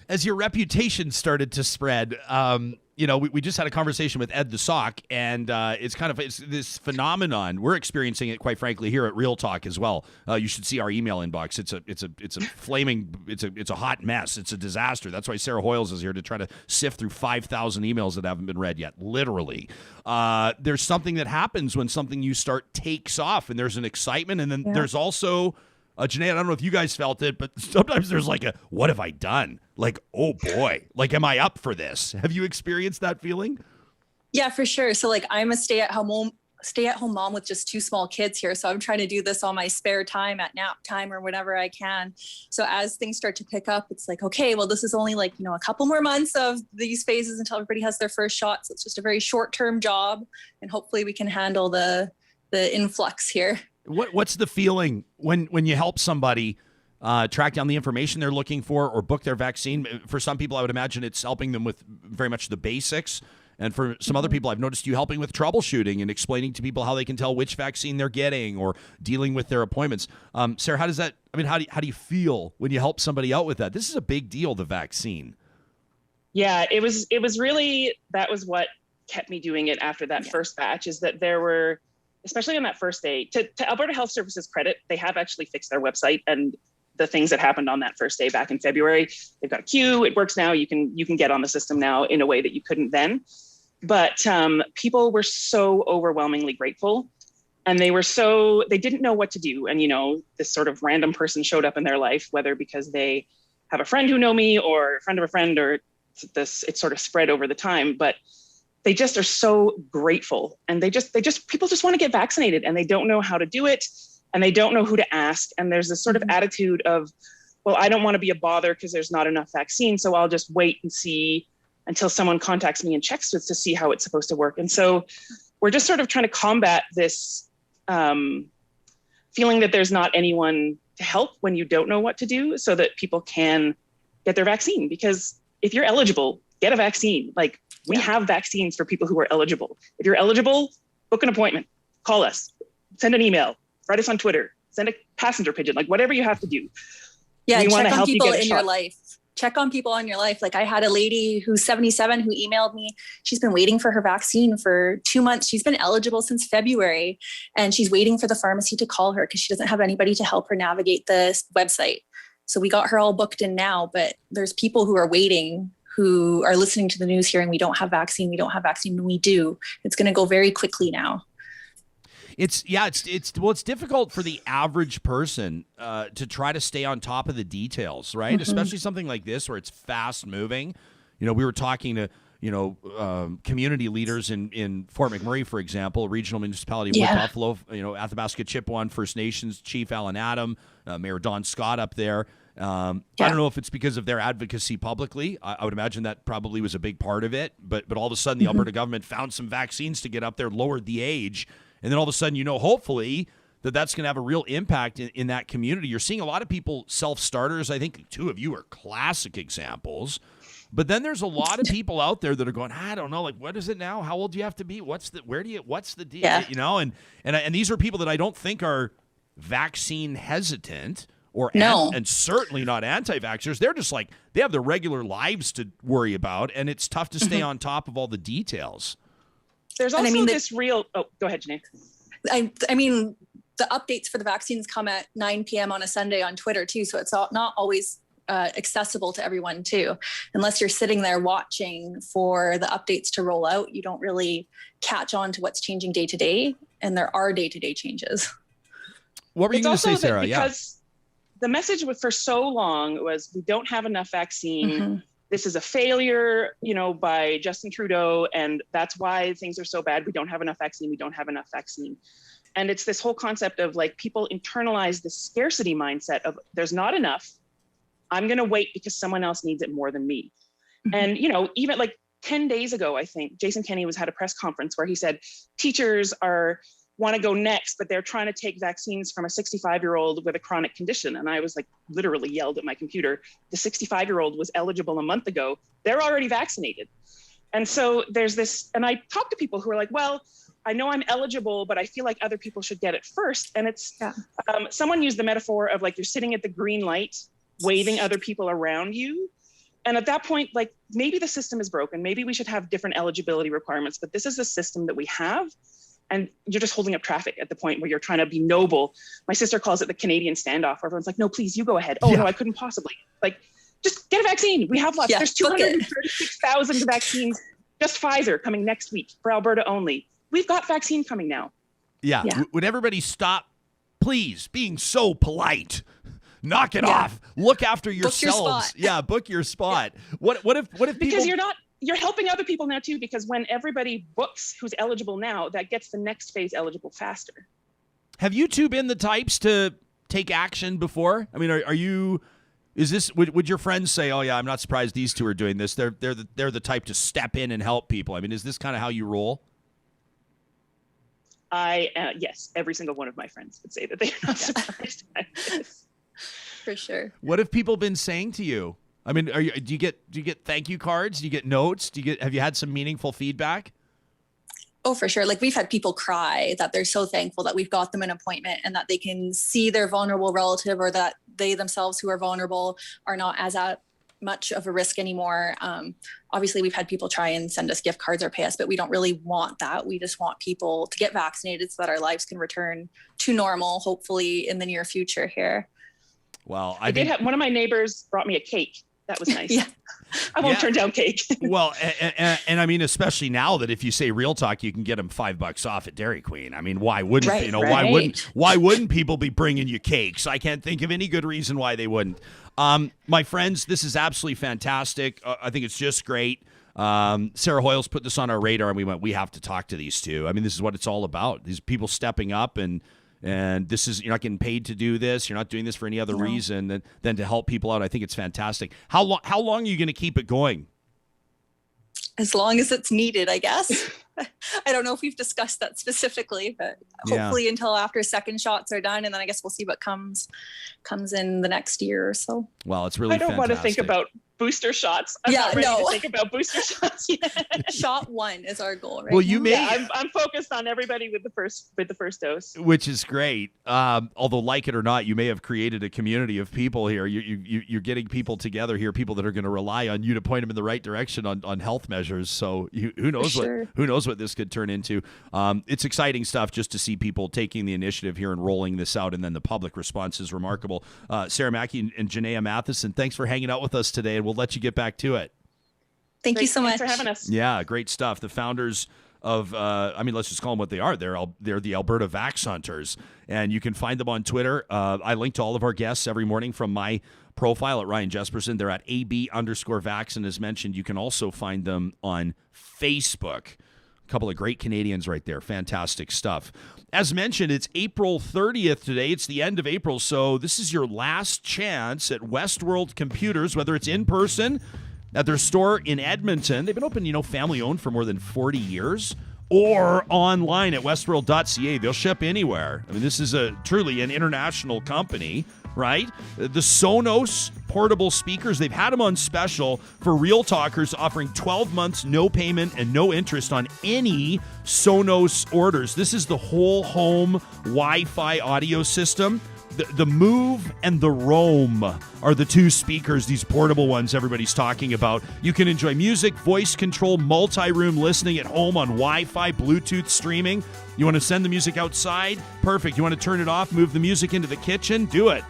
Speaker 2: as your reputation started to spread, we just had a conversation with Ed the Sock, and it's this phenomenon. We're experiencing it, quite frankly, here at Real Talk as well. You should see our email inbox. It's a hot mess. It's a disaster. That's why Sarah Hoyles is here to try to sift through 5,000 emails that haven't been read yet. Literally, there's something that happens when something you start takes off, and there's an excitement, and then there's also. Janaya, I don't know if you guys felt it, but sometimes there's like what have I done? Like, oh boy, like, am I up for this? Have you experienced that feeling?
Speaker 6: Yeah, for sure. So like I'm a stay-at-home stay-at-home mom with just 2 small kids here. So I'm trying to do this on my spare time at nap time or whenever I can. So as things start to pick up, it's like, okay, well, this is only like, a couple more months of these phases until everybody has their first shot. So it's just a very short-term job, and hopefully we can handle the influx here.
Speaker 2: What's the feeling when you help somebody track down the information they're looking for or book their vaccine? For some people, I would imagine it's helping them with very much the basics. And for some other people, I've noticed you helping with troubleshooting and explaining to people how they can tell which vaccine they're getting or dealing with their appointments. Sarah, how do you feel when you help somebody out with that? This is a big deal, the vaccine.
Speaker 7: Yeah, it was really, that was what kept me doing it after that first batch, is that there were, especially on that first day, to Alberta Health Services credit, they have actually fixed their website, and the things that happened on that first day back in February, they've got a queue. It works now. You can get on the system now in a way that you couldn't then. But people were so overwhelmingly grateful, and they didn't know what to do. And, this sort of random person showed up in their life, whether because they have a friend who know me or a friend of a friend, or it sort of spread over the time, but they just are so grateful. And people just want to get vaccinated, and they don't know how to do it, and they don't know who to ask. And there's this sort of attitude of, well, I don't want to be a bother because there's not enough vaccine, so I'll just wait and see until someone contacts me and checks to see how it's supposed to work. And so we're just sort of trying to combat this feeling that there's not anyone to help when you don't know what to do, so that people can get their vaccine. Because if you're eligible, get a vaccine. Like, we have vaccines for people who are eligible. If you're eligible, book an appointment, call us, send an email, write us on Twitter, send a passenger pigeon, like whatever you have to do.
Speaker 6: Yeah,
Speaker 7: we want to
Speaker 6: check on
Speaker 7: help
Speaker 6: people
Speaker 7: you get a
Speaker 6: in
Speaker 7: shot.
Speaker 6: your life. Check on people in your life. Like, I had a lady who's 77 who emailed me. She's been waiting for her vaccine for 2 months. She's been eligible since February, and she's waiting for the pharmacy to call her because she doesn't have anybody to help her navigate this website. So we got her all booked in now, but there's people who are waiting, who are listening to the news hearing, we don't have vaccine. When we do, it's going to go very quickly now.
Speaker 2: It's difficult for the average person to try to stay on top of the details, right?
Speaker 6: Mm-hmm.
Speaker 2: Especially something like this where it's fast moving. We were talking to community leaders in Fort McMurray, for example, regional municipality of Wood Buffalo, Athabasca Chippewa First Nations Chief Alan Adam, Mayor Don Scott up there. I don't know if it's because of their advocacy publicly. I would imagine that probably was a big part of it. But all of a sudden, the Alberta government found some vaccines to get up there, lowered the age. And then all of a sudden, hopefully that's going to have a real impact in that community. You're seeing a lot of people self-starters. I think 2 of you are classic examples. But then there's a lot of people out there that are going, I don't know, like, what is it now? How old do you have to be? What's the deal?
Speaker 6: Yeah.
Speaker 2: And these are people that I don't think are vaccine hesitant or and certainly not anti-vaxxers. They're just like, they have their regular lives to worry about, and it's tough to stay on top of all the details.
Speaker 7: There's also this real, go ahead, Janaya.
Speaker 6: I mean, the updates for the vaccines come at 9 p.m. on a Sunday on Twitter too. So it's not always accessible to everyone too. Unless you're sitting there watching for the updates to roll out, you don't really catch on to what's changing day to day. And there are day-to-day changes.
Speaker 2: What were you going to say, Sarah?
Speaker 7: Because the message for so long was, we don't have enough vaccine. Mm-hmm. This is a failure, by Justin Trudeau, and that's why things are so bad. We don't have enough vaccine. And it's this whole concept of, like, people internalize the scarcity mindset of, there's not enough. I'm going to wait because someone else needs it more than me. Mm-hmm. And, even like 10 days ago, I think Jason Kenney had a press conference where he said teachers want to go next, but they're trying to take vaccines from a 65-year-old with a chronic condition. And I was like, literally yelled at my computer. The 65-year-old was eligible a month ago. They're already vaccinated. And so there's this, and I talk to people who are like, well, I know I'm eligible, but I feel like other people should get it first. And it's, someone used the metaphor of, like, you're sitting at the green light, waving other people around you. And at that point, like, maybe the system is broken. Maybe we should have different eligibility requirements, but this is the system that we have. And you're just holding up traffic at the point where you're trying to be noble. My sister calls it the Canadian standoff, where everyone's like, no, please, you go ahead. Oh, no, I couldn't possibly. Like, just get a vaccine. We have lots. There's 236,000 vaccines, just Pfizer, coming next week for Alberta only. We've got vaccine coming now.
Speaker 2: Yeah. Would everybody stop, please, being so polite? Knock it off. Look after yourselves.
Speaker 6: Book your spot.
Speaker 2: Book your spot. What if people...
Speaker 7: Because you're not you're helping other people now too, because when everybody books who's eligible now, that gets the next phase eligible faster.
Speaker 2: Have you two been the types to take action before? I mean, are you? Is this would your friends say, "Oh yeah, I'm not surprised these two are doing this"? They're the type to step in and help people. I mean, is this kind of how you roll?
Speaker 7: Yes, every single one of my friends would say that they're not surprised by this.
Speaker 6: For sure.
Speaker 2: What have people been saying to you? I mean, do you get thank you cards? Do you get notes? Have you had some meaningful feedback?
Speaker 6: Oh, for sure. Like we've had people cry that they're so thankful that we've got them an appointment and that they can see their vulnerable relative, or that they themselves who are vulnerable are not as at much of a risk anymore. Obviously, we've had people try and send us gift cards or pay us, but we don't really want that. We just want people to get vaccinated so that our lives can return to normal, hopefully in the near future here.
Speaker 2: Well,
Speaker 7: I did have one of my neighbors brought me a cake. That was nice.
Speaker 6: Yeah.
Speaker 7: I won't turn down cake.
Speaker 2: Well, and I mean, especially now that if you say Real Talk, you can get them $5 off at Dairy Queen. I mean, why wouldn't why wouldn't people be bringing you cakes? I can't think of any good reason why they wouldn't. My friends, this is absolutely fantastic. I think it's just great. Sarah Hoyles put this on our radar, and we have to talk to these two. I mean, this is what it's all about. These people stepping up, and this is, you're not getting paid to do this. You're not doing this for any other reason than to help people out. I think it's fantastic. How long are you going to keep it going?
Speaker 6: As long as it's needed, I guess. I don't know if we've discussed that specifically, but hopefully until after second shots are done, and then I guess we'll see what comes in the next year or so.
Speaker 2: Well, it's really
Speaker 7: I don't want to think about booster shots. I'm not ready to think about booster shots yet.
Speaker 6: Shot 1 is our goal, right?
Speaker 2: Well, you may.
Speaker 7: Yeah, I'm focused on everybody with the first dose,
Speaker 2: which is great. Although, like it or not, you may have created a community of people here. You're getting people together here, people that are going to rely on you to point them in the right direction on health measures. So who knows what this could turn into. It's exciting stuff just to see people taking the initiative here and rolling this out, and then the public response is remarkable. Sarah Mackey and Janaya Matheson, thanks for hanging out with us today, and we'll let you get back to it.
Speaker 6: Thank you so much
Speaker 7: for having us.
Speaker 2: Yeah, great stuff. The founders of, let's just call them what they are. They're the Alberta Vax Hunters, and you can find them on Twitter. I link to all of our guests every morning from my profile at Ryan Jesperson. They're at AB_Vax, and as mentioned, you can also find them on Facebook. A couple of great Canadians right there. Fantastic stuff. As mentioned, it's April 30th today. It's the end of April, so this is your last chance at Westworld Computers, whether it's in person at their store in Edmonton. They've been open, family-owned for more than 40 years, or online at westworld.ca. They'll ship anywhere. I mean, this is truly an international company, right? The Sonos portable speakers, they've had them on special for Real Talkers, offering 12 months, no payment, and no interest on any Sonos orders. This is the whole home Wi-Fi audio system. The Move and the Roam are the two speakers, these portable ones everybody's talking about. You can enjoy music, voice control, multi-room listening at home on Wi-Fi, Bluetooth streaming. You want to send the music outside? Perfect. You want to turn it off, move the music into the kitchen? Do it.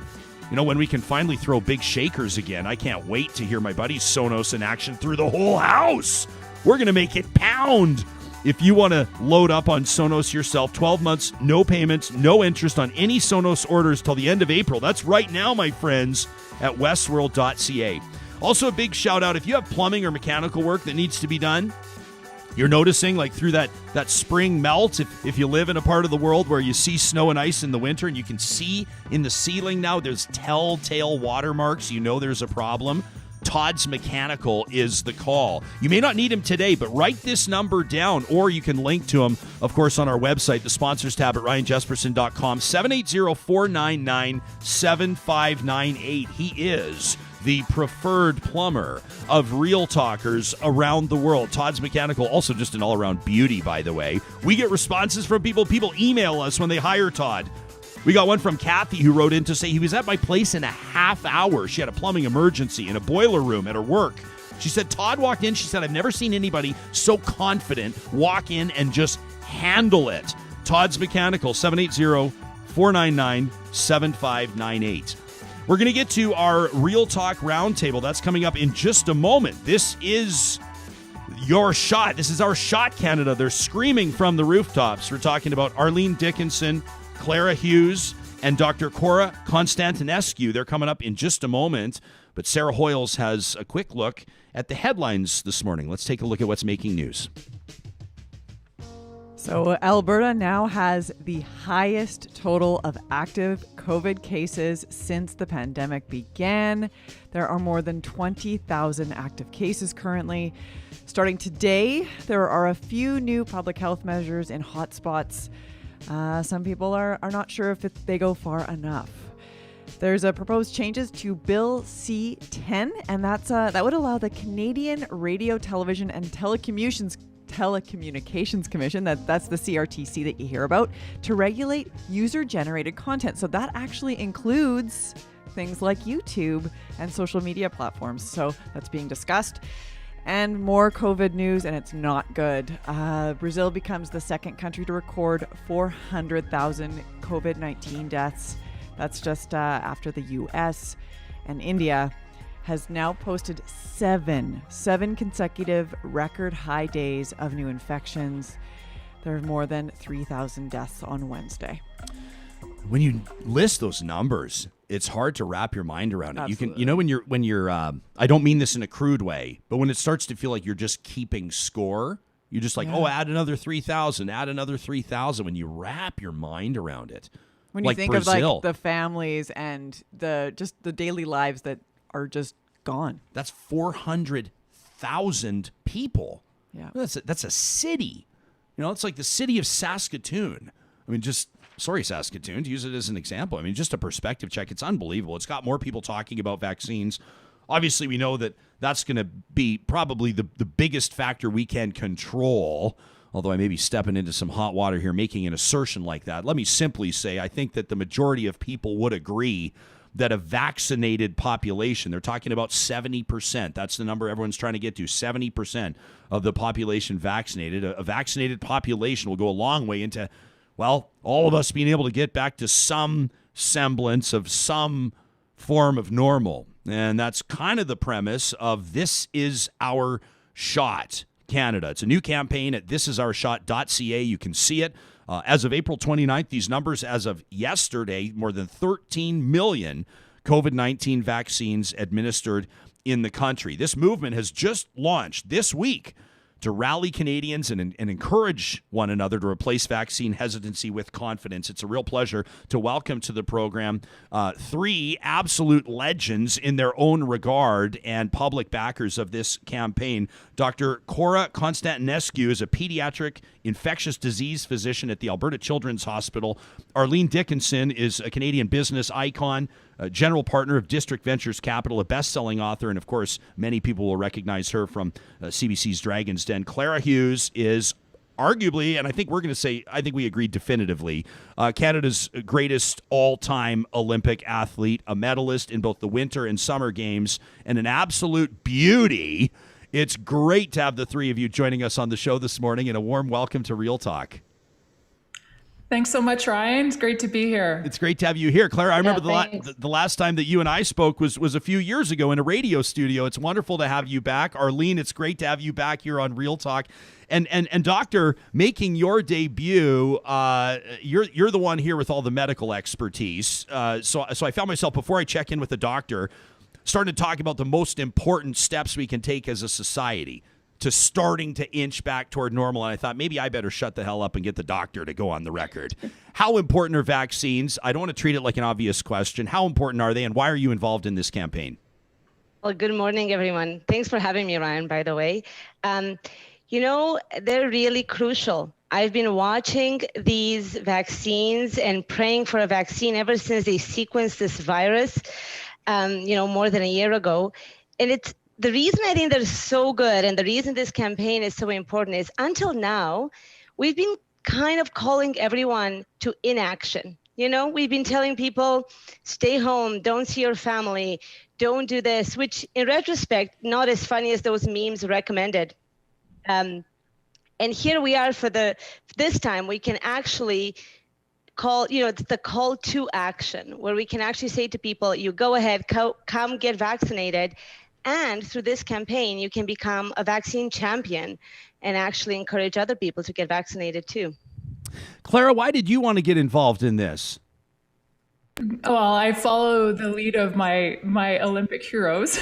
Speaker 2: When we can finally throw big shakers again, I can't wait to hear my buddy's Sonos in action through the whole house. We're going to make it pound. If you want to load up on Sonos yourself, 12 months, no payments, no interest on any Sonos orders till the end of April. That's right now, my friends, at westworld.ca. Also, a big shout out, if you have plumbing or mechanical work that needs to be done, you're noticing like through that spring melt, if you live in a part of the world where you see snow and ice in the winter, and you can see in the ceiling now there's telltale watermarks, there's a problem. Todd's Mechanical is the call. You may not need him today, but write this number down, or you can link to him, of course, on our website, the sponsors tab at ryanjesperson.com, 780-499-7598. He is the preferred plumber of Real Talkers around the world. Todd's Mechanical, also just an all-around beauty, by the way. We get responses from people. People email us when they hire Todd. We got one from Kathy who wrote in to say he was at my place in a half hour. She had a plumbing emergency in a boiler room at her work. She said Todd walked in. She said, I've never seen anybody so confident walk in and just handle it. Todd's Mechanical, 780-499-7598. We're going to get to our Real Talk Roundtable. That's coming up in just a moment. This is your shot. This is our shot, Canada. They're screaming from the rooftops. We're talking about Arlene Dickinson, Clara Hughes, and Dr. Cora Constantinescu. They're coming up in just a moment. But Sarah Hoyles has a quick look at the headlines this morning. Let's take a look at what's making news.
Speaker 3: So Alberta now has the highest total of active COVID cases since the pandemic began. There are more than 20,000 active cases currently. Starting today, there are a few new public health measures in hotspots. Some people are not sure if they go far enough. There's a proposed changes to Bill C-10, and that would allow the Canadian Radio, Television, and Telecommunications Commission, that's the CRTC that you hear about, to regulate user-generated content. So that actually includes things like YouTube and social media platforms. So that's being discussed. And more COVID news, and it's not good. Brazil becomes the second country to record 400,000 COVID-19 deaths. That's just after the U.S. And India has now posted seven consecutive record high days of new infections. There are more than 3,000 deaths on Wednesday.
Speaker 2: When you list those numbers, it's hard to wrap your mind around it.
Speaker 3: Absolutely.
Speaker 2: You can, when you're I don't mean this in a crude way, but when it starts to feel like you're just keeping score, you're just like, add another 3,000, add another 3,000. When you wrap your mind around it,
Speaker 3: When you
Speaker 2: like
Speaker 3: think
Speaker 2: Brazil,
Speaker 3: of like the families and the daily lives that are just gone.
Speaker 2: that's 400,000 people.
Speaker 3: Yeah.
Speaker 2: That's a city. It's like the city of Saskatoon. I mean, sorry, Saskatoon, to use it as an example. I mean, just a perspective check. It's unbelievable. It's got more people talking about vaccines. Obviously, we know that that's going to be probably the biggest factor we can control, although I may be stepping into some hot water here making an assertion like that. Let me simply say I think that the majority of people would agree that a vaccinated population, they're talking about 70%. That's the number everyone's trying to get to, 70% of the population vaccinated. A vaccinated population will go a long way into, well, all of us being able to get back to some semblance of some form of normal. And that's kind of the premise of This Is Our Shot Canada. It's a new campaign at thisisOurShot.ca. You can see it. As of April 29th, these numbers as of yesterday, more than 13 million COVID-19 vaccines administered in the country. This movement has just launched this week to rally Canadians and encourage one another to replace vaccine hesitancy with confidence. It's a real pleasure to welcome to the program three absolute legends in their own regard and public backers of this campaign. Dr. Cora Constantinescu is a pediatric infectious disease physician at the Alberta Children's Hospital. Arlene Dickinson is a Canadian business icon, general partner of District Ventures Capital, a best-selling author, and of course, many people will recognize her from CBC's Dragon's Den. Clara Hughes is arguably, and I think we agree definitively, Canada's greatest all-time Olympic athlete, a medalist in both the Winter and Summer Games, and an absolute beauty. It's great to have the three of you joining us on the show this morning, and a warm welcome to Real Talk.
Speaker 8: Thanks so much, Ryan. It's great to be here.
Speaker 2: It's great to have you here, Clara. I remember the last time that you and I spoke was a few years ago in a radio studio. It's wonderful to have you back. Arlene, it's great to have you back here on Real Talk. And Doctor, making your debut, you're the one here with all the medical expertise. So I found myself, before I check in with the doctor, starting to talk about the most important steps we can take as a society to starting to inch back toward normal. And I thought maybe I better shut the hell up and get the doctor to go on the record. How important are vaccines? I don't want to treat it like an obvious question. How important are they, and why are you involved in this campaign?
Speaker 9: Well, good morning, everyone. Thanks for having me, Ryan, by the way. They're really crucial. I've been watching these vaccines and praying for a vaccine ever since they sequenced this virus, more than a year ago. And it's the reason I think they're so good, and the reason this campaign is so important, is until now, we've been kind of calling everyone to inaction. We've been telling people, stay home, don't see your family, don't do this, which in retrospect, not as funny as those memes recommended. And here we are this time, we can actually call, it's the call to action, where we can actually say to people, you go ahead, come get vaccinated. And through this campaign, you can become a vaccine champion and actually encourage other people to get vaccinated too.
Speaker 2: Clara, why did you want to get involved in this?
Speaker 8: Well, I follow the lead of my Olympic heroes,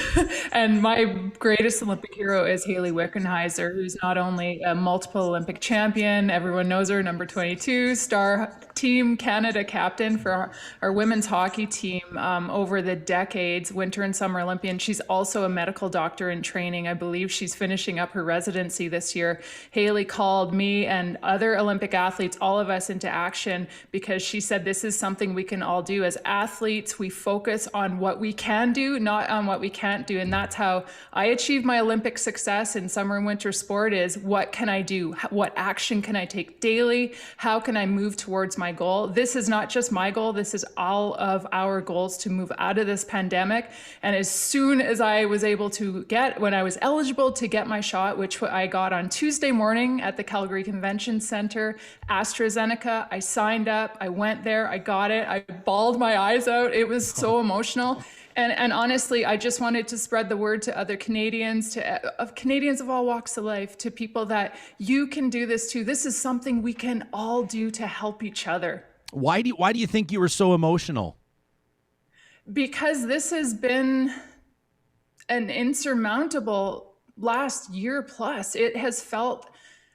Speaker 8: and my greatest Olympic hero is Haley Wickenheiser, who's not only a multiple Olympic champion, everyone knows her, number 22, star Team Canada captain for our women's hockey team over the decades, Winter and Summer Olympian. She's also a medical doctor in training. I believe she's finishing up her residency this year. Haley called me and other Olympic athletes, all of us, into action because she said this is something we can all do. As athletes, we focus on what we can do, not on what we can't do. And that's how I achieved my Olympic success in summer and winter sport is what can I do? What action can I take daily? How can I move towards my goal? This is not just my goal. This is all of our goals to move out of this pandemic. And as soon as I was able to when I was eligible to get my shot, which I got on Tuesday morning at the Calgary Convention Center, AstraZeneca, I signed up, I went there, I got it, I bawled my eyes out. It was so emotional. And honestly, I just wanted to spread the word to other Canadians, of Canadians of all walks of life, to people that you can do this too. This is something we can all do to help each other.
Speaker 2: Why do you think you were so emotional?
Speaker 8: Because this has been an insurmountable last year plus. It has felt,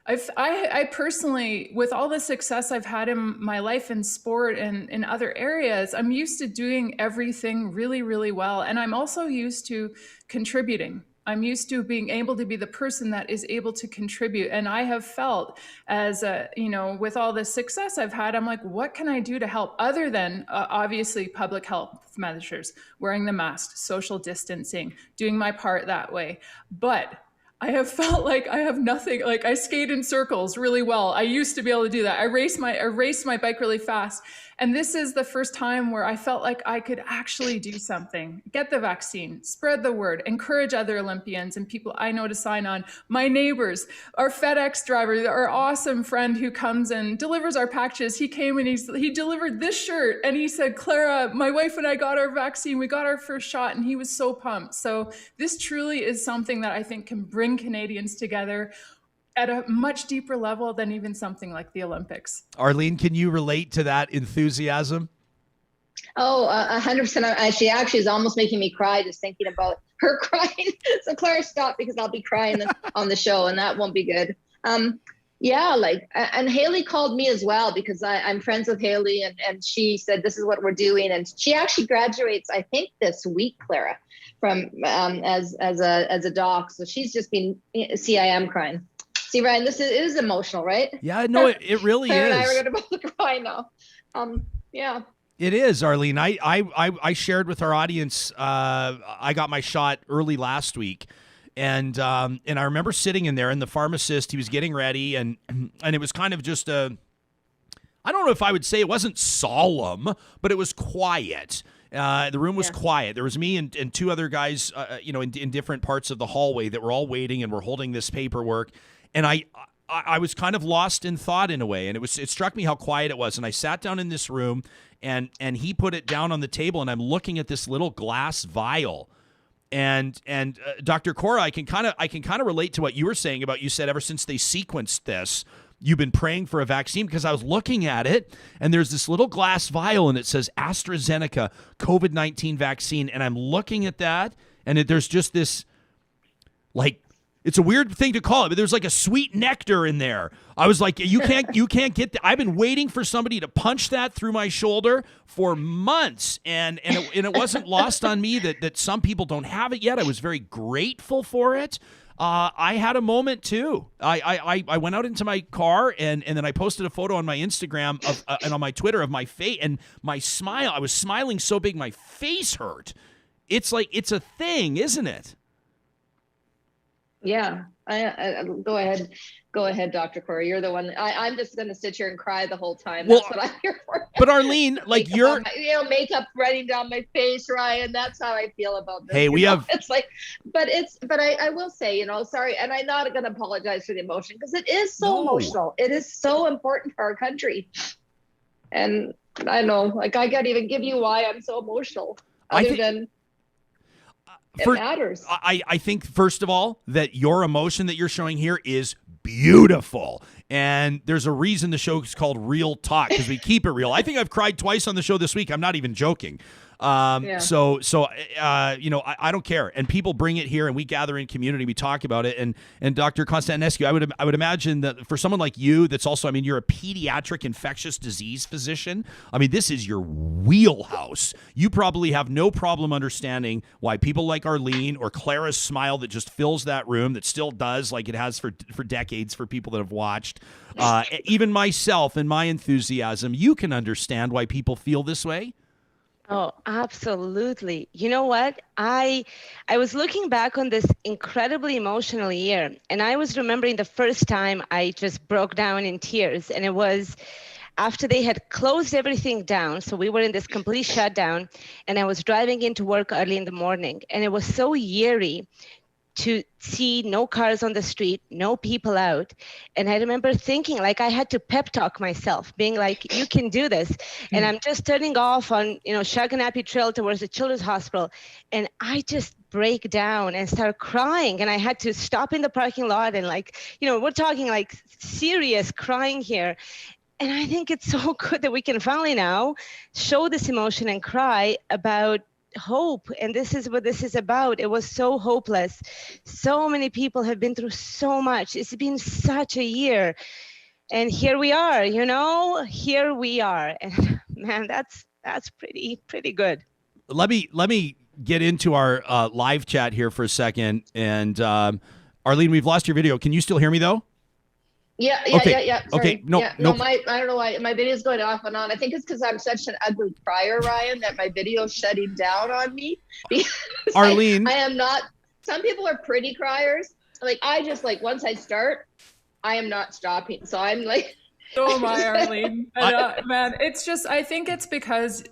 Speaker 8: I personally, with all the success I've had in my life in sport and in other areas, I'm used to doing everything really, really well. And I'm also used to contributing. I'm used to being able to be the person that is able to contribute. And I have felt with all the success I've had, I'm like, what can I do to help other than obviously public health measures, wearing the mask, social distancing, doing my part that way. But I have felt like I have nothing. Like I skate in circles really well. I used to be able to do that. I raced my bike really fast. And this is the first time where I felt like I could actually do something, get the vaccine, spread the word, encourage other Olympians and people I know to sign on. My neighbors, our FedEx driver, our awesome friend who comes and delivers our packages. He came and he delivered this shirt and he said, Clara, my wife and I got our vaccine. We got our first shot, and he was so pumped. So this truly is something that I think can bring Canadians together at a much deeper level than even something like the Olympics.
Speaker 2: Arlene, can you relate to that enthusiasm?
Speaker 10: Oh, 100%. She actually is almost making me cry just thinking about her crying. So Clara, stop, because I'll be crying on the show, and that won't be good. And Haley called me as well, because I'm friends with Haley, and she said, this is what we're doing. And she actually graduates, I think, this week, Clara, from as a doc. So she's just been, I'm crying. See, Ryan, it is emotional, right?
Speaker 2: Yeah, no, it really
Speaker 10: Claire
Speaker 2: is.
Speaker 10: and I are going to both cry now. Yeah.
Speaker 2: It is, Arlene. I shared with our audience. I got my shot early last week, and I remember sitting in there, and the pharmacist, he was getting ready, and it was kind of just I don't know if I would say it wasn't solemn, but it was quiet. The room was quiet. There was me and two other guys, in different parts of the hallway that were all waiting and were holding this paperwork. And I was kind of lost in thought in a way, and it struck me how quiet it was. And I sat down in this room, and he put it down on the table, and I'm looking at this little glass vial. And Dr. Cora, I can kind of relate to what you were saying about, you said ever since they sequenced this, you've been praying for a vaccine, because I was looking at it, and there's this little glass vial, and it says AstraZeneca COVID-19 vaccine, and I'm looking at that, and there's just this, like, it's a weird thing to call it, but there's like a sweet nectar in there. I was like, you can't get that. I've been waiting for somebody to punch that through my shoulder for months, and it wasn't lost on me that some people don't have it yet. I was very grateful for it. I had a moment too. I went out into my car and then I posted a photo on my Instagram and on my Twitter of my face, and my smile. I was smiling so big my face hurt. It's like, it's a thing, isn't it?
Speaker 10: Yeah, I go ahead, Dr. Cora. You're the one. I'm just going to sit here and cry the whole time. That's what I'm here for.
Speaker 2: But Arlene, like you're,
Speaker 10: makeup running down my face, Ryan. That's how I feel about this.
Speaker 2: Hey, we have.
Speaker 10: It's like, but I will say, sorry, and I'm not going to apologize for the emotion, because it is so emotional. It is so important for our country, and I know, like, I can't even give you why I'm so emotional, other than. It matters.
Speaker 2: I think, first of all, that your emotion that you're showing here is beautiful. And there's a reason the show is called Real Talk, because we keep it real. I think I've cried twice on the show this week. I'm not even joking. So I don't care. And people bring it here, and we gather in community. We talk about it. And Dr. Constantinescu, I would imagine that for someone like you, that's also, you're a pediatric infectious disease physician. This is your wheelhouse. You probably have no problem understanding why people like Arlene or Clara's smile that just fills that room, that still does, like it has for decades for people that have watched. Even myself and my enthusiasm, you can understand why people feel this way.
Speaker 9: Oh, absolutely. You know what? I was looking back on this incredibly emotional year, and I was remembering the first time I just broke down in tears, and it was after they had closed everything down. So we were in this complete shutdown, and I was driving into work early in the morning, and it was so eerie to see no cars on the street, no people out. And I remember thinking, like, I had to pep talk myself, being like, you can do this. And I'm just turning off on, Shaganappy Trail towards the Children's Hospital. And I just break down and start crying. And I had to stop in the parking lot and we're talking like serious crying here. And I think it's so good that we can finally now show this emotion and cry about hope. And this is what this is about. It was so hopeless. So many people have been through so much. It's been such a year. And here we are, here we are. And man, that's pretty good.
Speaker 2: Let me get into our live chat here for a second. And Arlene, we've lost your video. Can you still hear me though?
Speaker 10: Yeah.
Speaker 2: Okay.
Speaker 10: Sorry.
Speaker 2: Okay. No.
Speaker 10: I don't know why my video's going off and on. I think it's because I'm such an ugly crier, Ryan, that my video's shutting down on me.
Speaker 2: Arlene,
Speaker 10: I am not. Some people are pretty criers. Once I start, I am not stopping. So I'm like.
Speaker 8: So am I, Arlene. And, man, it's just, I think it's because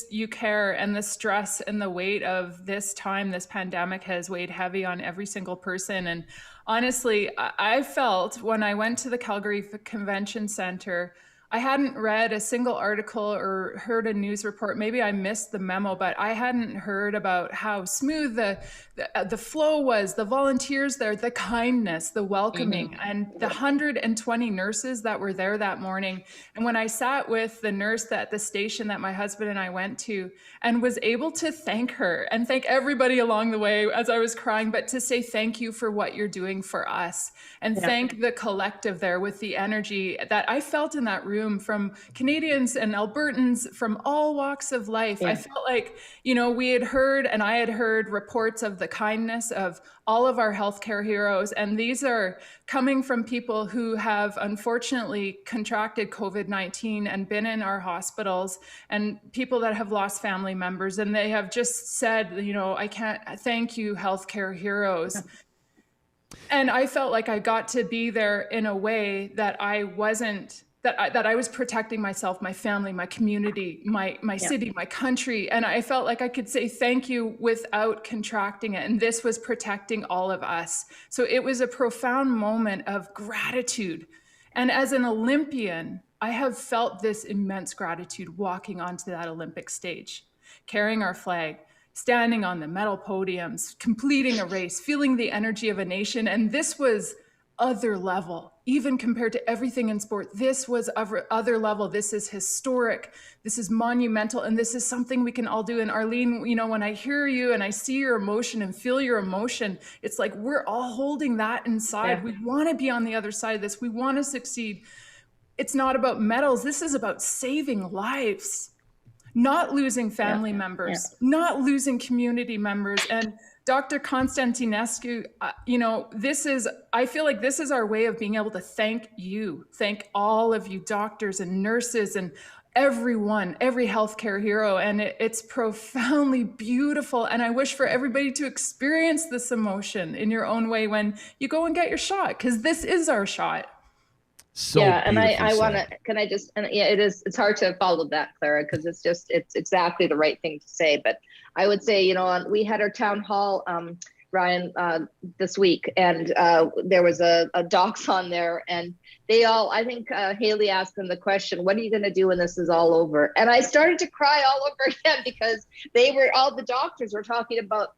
Speaker 8: you care, and the stress and the weight of this time, this pandemic has weighed heavy on every single person. And honestly, I felt when I went to the Calgary Convention Center, I hadn't read a single article or heard a news report. Maybe I missed the memo, but I hadn't heard about how smooth the flow was, the volunteers there, the kindness, the welcoming, and the 120 nurses that were there that morning. And when I sat with the nurse at the station that my husband and I went to, and was able to thank her and thank everybody along the way as I was crying, but to say thank you for what you're doing for us, and thank the collective there with the energy that I felt in that room from Canadians and Albertans from all walks of life. I felt like, we had heard, and I had heard reports of the kindness of all of our healthcare heroes. And these are coming from people who have unfortunately contracted COVID-19 and been in our hospitals, and people that have lost family members. And they have just said, I can't thank you, healthcare heroes. And I felt like I got to be there in a way that I wasn't, that I was protecting myself, my family, my community, my city, my country. And I felt like I could say thank you without contracting it. And this was protecting all of us. So it was a profound moment of gratitude. And as an Olympian, I have felt this immense gratitude walking onto that Olympic stage, carrying our flag, standing on the medal podiums, completing a race, feeling the energy of a nation. And this was other level, even compared to everything in sport. This was other level. This is historic. This is monumental. And this is something we can all do. And Arlene, when I hear you and I see your emotion and feel your emotion, it's like we're all holding that inside. We want to be on the other side of this. We want to succeed. It's not about medals. This is about saving lives, not losing family members, not losing community members. And Dr. Constantinescu, I feel like this is our way of being able to thank all of you doctors and nurses and everyone, every healthcare hero. And it's profoundly beautiful. And I wish for everybody to experience this emotion in your own way when you go and get your shot, because this is our shot.
Speaker 2: So
Speaker 10: and I want to, can I just, and it's hard to follow that, Clara, because it's exactly the right thing to say. But I would say, we had our town hall, Ryan, this week, and there was a docs on there, and they all, I think Haley asked them the question, what are you going to do when this is all over? And I started to cry all over again, because all the doctors were talking about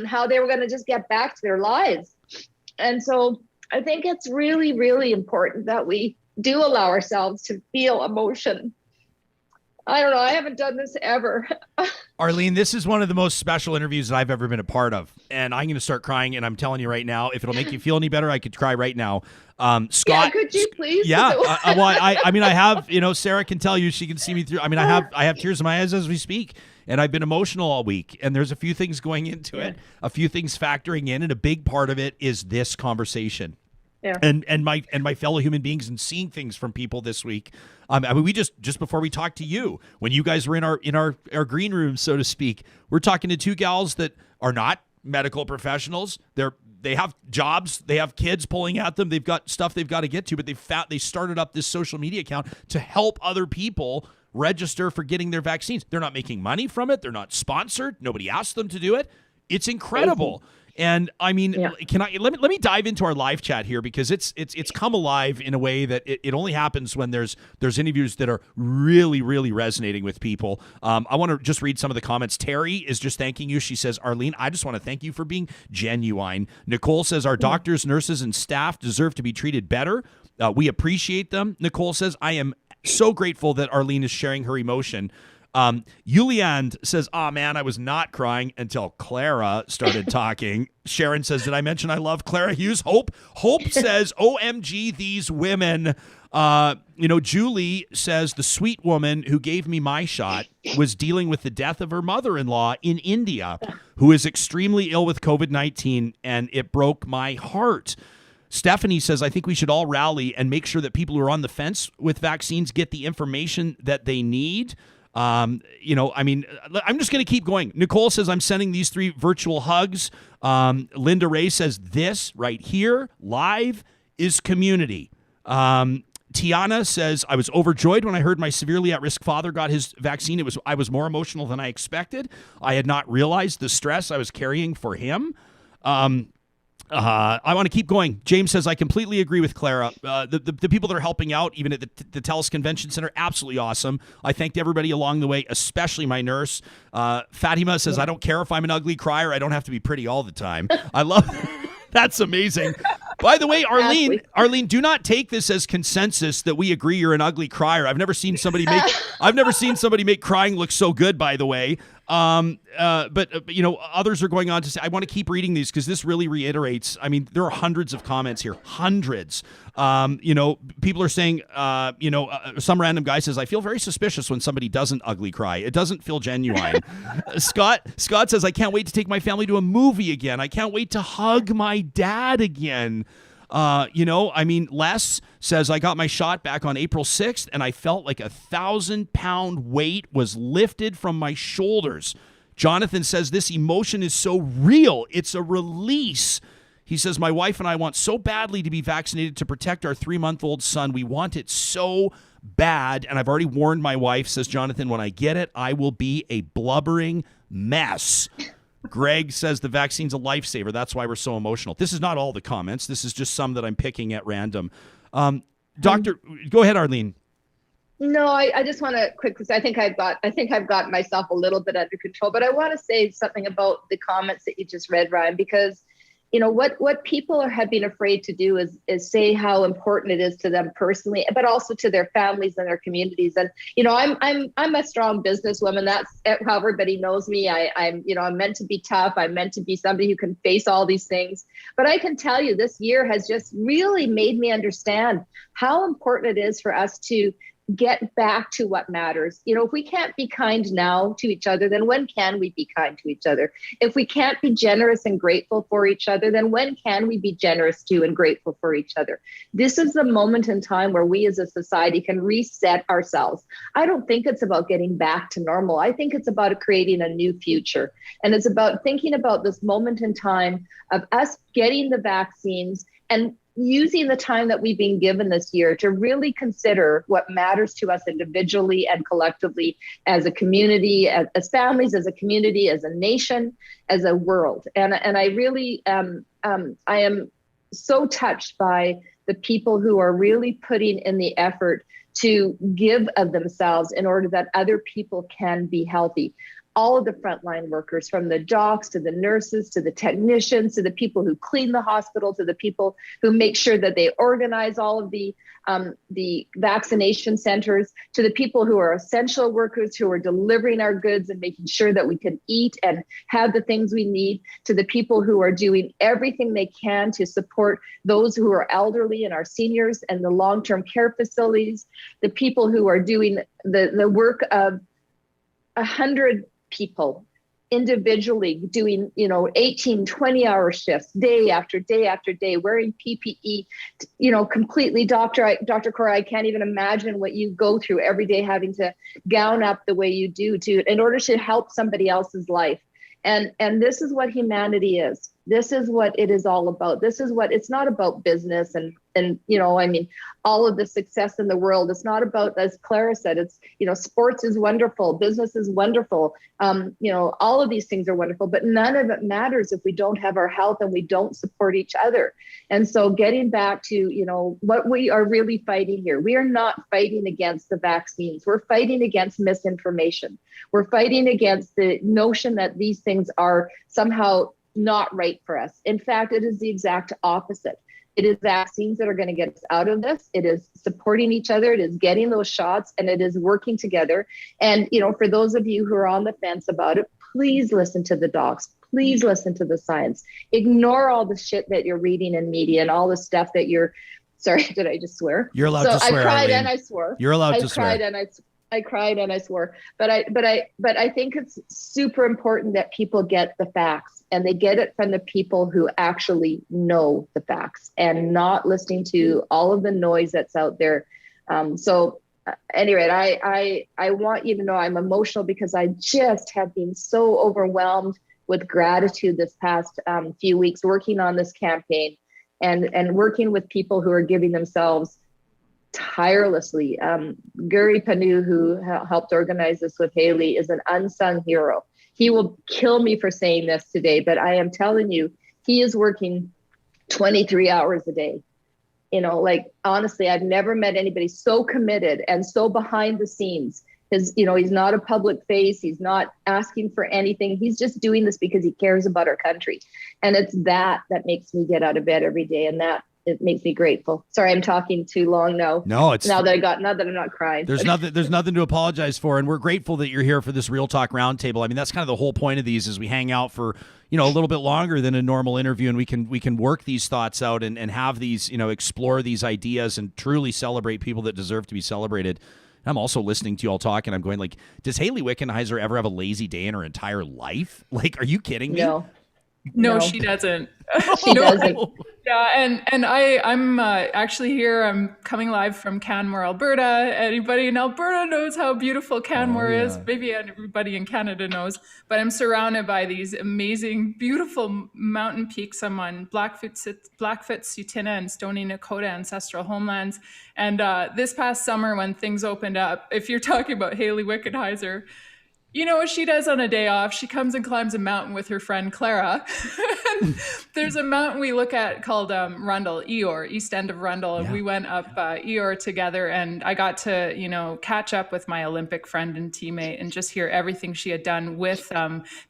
Speaker 10: how they were going to just get back to their lives. And so I think it's really, really important that we do allow ourselves to feel emotion. I don't know. I haven't done this ever.
Speaker 2: Arlene, this is one of the most special interviews that I've ever been a part of. And I'm going to start crying. And I'm telling you right now, if it'll make you feel any better, I could cry right now. Scott.
Speaker 10: Yeah, could you please?
Speaker 2: Yeah. Well, I mean, I have, Sarah can tell you, she can see me through. I mean, I have tears in my eyes as we speak. And I've been emotional all week. And there's a few things going into it, a few things factoring in. And a big part of it is this conversation. Yeah. And my fellow human beings and seeing things from people this week. I mean, we just before we talked to you, when you guys were in our green room, so to speak, we're talking to two gals that are not medical professionals. They have jobs, they have kids pulling at them, they've got stuff they've got to get to, but they started up this social media account to help other people register for getting their vaccines. They're not making money from it. They're not sponsored. Nobody asked them to do it. It's incredible. And I mean, let me dive into our live chat here, because it's come alive in a way that it only happens when there's interviews that are really, really resonating with people. I want to just read some of the comments. Terry is just thanking you. She says, Arlene, I just want to thank you for being genuine. Nicole says, our doctors, nurses, and staff deserve to be treated better. We appreciate them. Nicole says, I am so grateful that Arlene is sharing her emotion. Yulian says, man, I was not crying until Clara started talking. Sharon says, did I mention I love Clara Hughes? Hope says, OMG, these women. Julie says, the sweet woman who gave me my shot was dealing with the death of her mother-in-law in India, who is extremely ill with COVID-19, and it broke my heart. Stephanie says, I think we should all rally and make sure that people who are on the fence with vaccines get the information that they need. I'm just going to keep going. Nicole says, I'm sending these 3 virtual hugs. Linda Ray says, this right here, live, is community. Tiana says, I was overjoyed when I heard my severely at-risk father got his vaccine. I was more emotional than I expected. I had not realized the stress I was carrying for him. I want to keep going. James says, I completely agree with Clara. The people that are helping out, even at the TELUS Convention Center, absolutely awesome. I thanked everybody along the way, especially my nurse. Fatima says, I don't care if I'm an ugly crier. I don't have to be pretty all the time. I love that's amazing. By the way, Arlene, do not take this as consensus that we agree you're an ugly crier. I've never seen somebody make crying look so good, by the way. But others are going on to say, I want to keep reading these because this really reiterates. I mean, there are hundreds of comments here, hundreds. People are saying, some random guy says, I feel very suspicious when somebody doesn't ugly cry. It doesn't feel genuine. Scott says, I can't wait to take my family to a movie again. I can't wait to hug my dad again. Les says, I got my shot back on April 6th and I felt like 1,000-pound weight was lifted from my shoulders. Jonathan says, this emotion is so real. It's a release. He says, my wife and I want so badly to be vaccinated to protect our 3-month-old son. We want it so bad. And I've already warned my wife, says Jonathan, when I get it, I will be a blubbering mess. Greg says the vaccine's a lifesaver. That's why we're so emotional. This is not all the comments. This is just some that I'm picking at random. Doctor, go ahead, Arlene.
Speaker 10: No, I just want to quickly say, I think I've got myself a little bit under control, but I want to say something about the comments that you just read, Ryan, because what people have been afraid to do is say how important it is to them personally, but also to their families and their communities. And I'm a strong businesswoman. That's how everybody knows me. I'm meant to be tough. I'm meant to be somebody who can face all these things. But I can tell you, this year has just really made me understand how important it is for us to get back to what matters. If we can't be kind now to each other, then when can we be kind to each other? If we can't be generous and grateful for each other, then when can we be generous to and grateful for each other? This is the moment in time where we as a society can reset ourselves. I don't think it's about getting back to normal. I think it's about creating a new future. And it's about thinking about this moment in time of us getting the vaccines and using the time that we've been given this year to really consider what matters to us individually and collectively as a community, as families, as a community, as a nation, as a world. And I really, I am so touched by the people who are really putting in the effort to give of themselves in order that other people can be healthy.
Speaker 11: all of the frontline workers, from the docs to the nurses to the technicians to the people who clean the hospital to the people who make sure that they organize all of the vaccination centers, to the people who are essential workers who are delivering our goods and making sure that we can eat and have the things we need, to the people who are doing everything they can to support those who are elderly and our seniors and the long-term care facilities, the people who are doing the work of 100 people individually doing 18, 20-hour shifts day after day after day, wearing PPE, completely. Dr. Cora, I can't even imagine what you go through every day, having to gown up the way you do in order to help somebody else's life. And this is what humanity is. This is what it is all about. It's not about business and all of the success in the world. It's not about, as Clara said, it's, sports is wonderful. Business is wonderful. All of these things are wonderful, but none of it matters if we don't have our health and we don't support each other. And so getting back to, what we are really fighting here, we are not fighting against the vaccines. We're fighting against misinformation. We're fighting against the notion that these things are somehow not right for us. In fact, it is the exact opposite. It is vaccines that are going to get us out of this. It is supporting each other. It is getting those shots, and it is working together. And, for those of you who are on the fence about it, please listen to the docs. Please listen to the science. Ignore all the shit that you're reading in media and all the stuff that sorry, did I just swear?
Speaker 2: You're allowed to swear,
Speaker 11: I cried
Speaker 2: Arlene.
Speaker 11: and I swore.
Speaker 2: You're allowed to swear.
Speaker 11: I cried and I swore. But I think it's super important that people get the facts, and they get it from the people who actually know the facts and not listening to all of the noise that's out there. Anyway, I want you to know I'm emotional because I just have been so overwhelmed with gratitude this past few weeks working on this campaign and working with people who are giving themselves tirelessly. Guri Panu, who helped organize this with Haley, is an unsung hero. He will kill me for saying this today, but I am telling you, he is working 23 hours a day. Honestly, I've never met anybody so committed and so behind the scenes. He's not a public face. He's not asking for anything. He's just doing this because he cares about our country. And it's that makes me get out of bed every day, and that it makes me grateful. Sorry, I'm talking too long now.
Speaker 2: No, it's
Speaker 11: now that I'm not crying.
Speaker 2: There's nothing to apologize for, and we're grateful that you're here for this Real Talk Roundtable. I mean, that's kind of the whole point of these, is we hang out for a little bit longer than a normal interview, and we can work these thoughts out and have these explore these ideas and truly celebrate people that deserve to be celebrated. I'm also listening to you all talk, and I'm going does Haley Wickenheiser ever have a lazy day in her entire life? Are you kidding me?
Speaker 8: No, she doesn't.
Speaker 11: She doesn't.
Speaker 8: Yeah, and I'm actually here. I'm coming live from Canmore, Alberta. Anybody in Alberta knows how beautiful Canmore is. Maybe everybody in Canada knows. But I'm surrounded by these amazing, beautiful mountain peaks. I'm on Blackfoot, Tsuut'ina, and Stoney Nakoda ancestral homelands. And this past summer, when things opened up, if you're talking about Haley Wickenheiser, you know what she does on a day off? She comes and climbs a mountain with her friend Clara. There's a mountain we look at called Rundle, Eeyore, east end of Rundle. And we went up Eeyore together, and I got to, catch up with my Olympic friend and teammate and just hear everything she had done with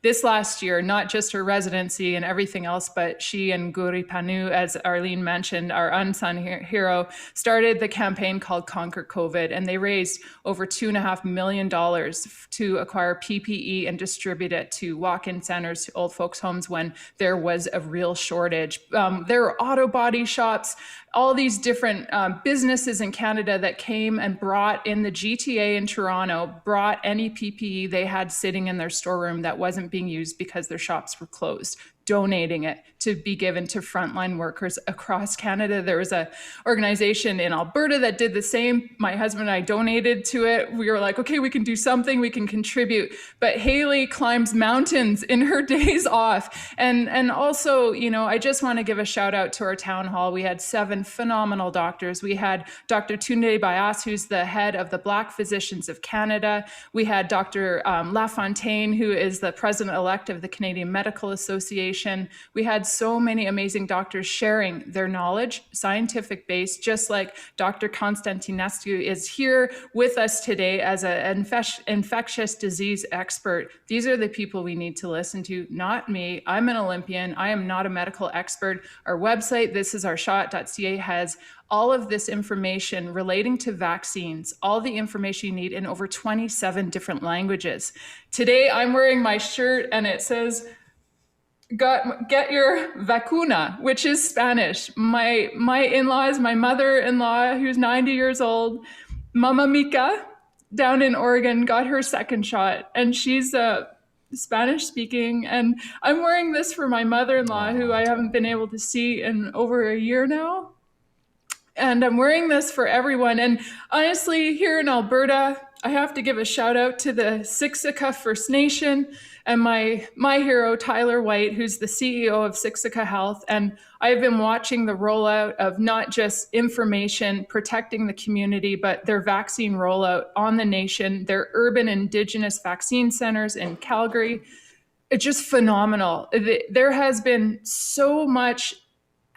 Speaker 8: this last year, not just her residency and everything else, but she and Guri Panu, as Arlene mentioned, our unsung hero, started the campaign called Conquer COVID, and they raised over $2.5 million to acquire PPE and distribute it to walk-in centers, to old folks' homes when there was a real shortage. There were auto body shops, all these different businesses in Canada that came and brought in the GTA in Toronto, brought any PPE they had sitting in their storeroom that wasn't being used because their shops were closed, donating it to be given to frontline workers across Canada. There was an organization in Alberta that did the same. My husband and I donated to it. We were like, okay, we can do something, we can contribute. But Haley climbs mountains in her days off. And also, I just want to give a shout out to our town hall. We had 7 phenomenal doctors. We had Dr. Tunde Bias, who's the head of the Black Physicians of Canada. We had Dr. LaFontaine, who is the president-elect of the Canadian Medical Association. conversation. We had so many amazing doctors sharing their knowledge, scientific base, just like Dr. Constantinescu is here with us today as an infectious disease expert. These are the people we need to listen to, not me. I'm an Olympian. I am not a medical expert. Our website, thisisourshot.ca, has all of this information relating to vaccines, all the information you need in over 27 different languages. Today, I'm wearing my shirt and it says, get your vacuna, which is Spanish. My in-laws, my mother-in-law, who's 90 years old, Mama Mica, down in Oregon, got her second shot, and she's Spanish speaking. And I'm wearing this for my mother-in-law, who I haven't been able to see in over a year now. And I'm wearing this for everyone. And honestly, here in Alberta, I have to give a shout out to the Siksika First Nation and my hero, Tyler White, who's the CEO of Siksika Health. And I've been watching the rollout of not just information protecting the community, but their vaccine rollout on the nation, their urban Indigenous vaccine centers in Calgary. It's just phenomenal. There has been so much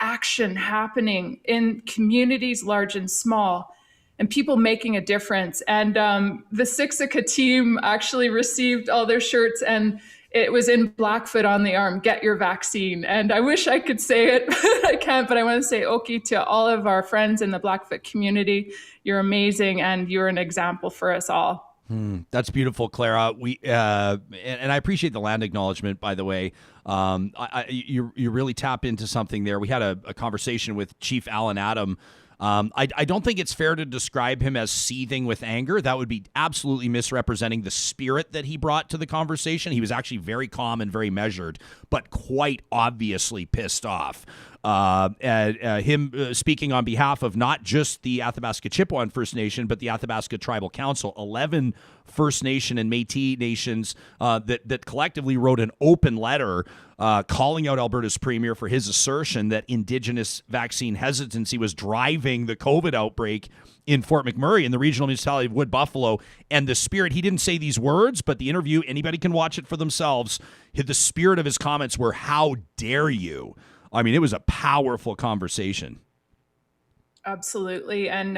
Speaker 8: action happening in communities large and small, and people making a difference. And the Siksika team actually received all their shirts, and it was in Blackfoot on the arm, get your vaccine. And I wish I could say it, but I can't. But I want to say oki to all of our friends in the Blackfoot community. You're amazing, and you're an example for us all.
Speaker 2: That's beautiful, Clara. And I appreciate the land acknowledgement, by the way. You really tap into something there. We had a conversation with Chief Alan Adam. I don't think it's fair to describe him as seething with anger. That would be absolutely misrepresenting the spirit that he brought to the conversation. He was actually very calm and very measured, but quite obviously pissed off. Him speaking on behalf of not just the Athabasca Chippewa First Nation, but the Athabasca Tribal Council, 11 First Nation and Métis nations that collectively wrote an open letter calling out Alberta's premier for his assertion that Indigenous vaccine hesitancy was driving the COVID outbreak in Fort McMurray in the regional municipality of Wood Buffalo. And the spirit, he didn't say these words, but the interview, anybody can watch it for themselves. The spirit of his comments were, how dare you? I mean, it was a powerful conversation.
Speaker 8: Absolutely. And,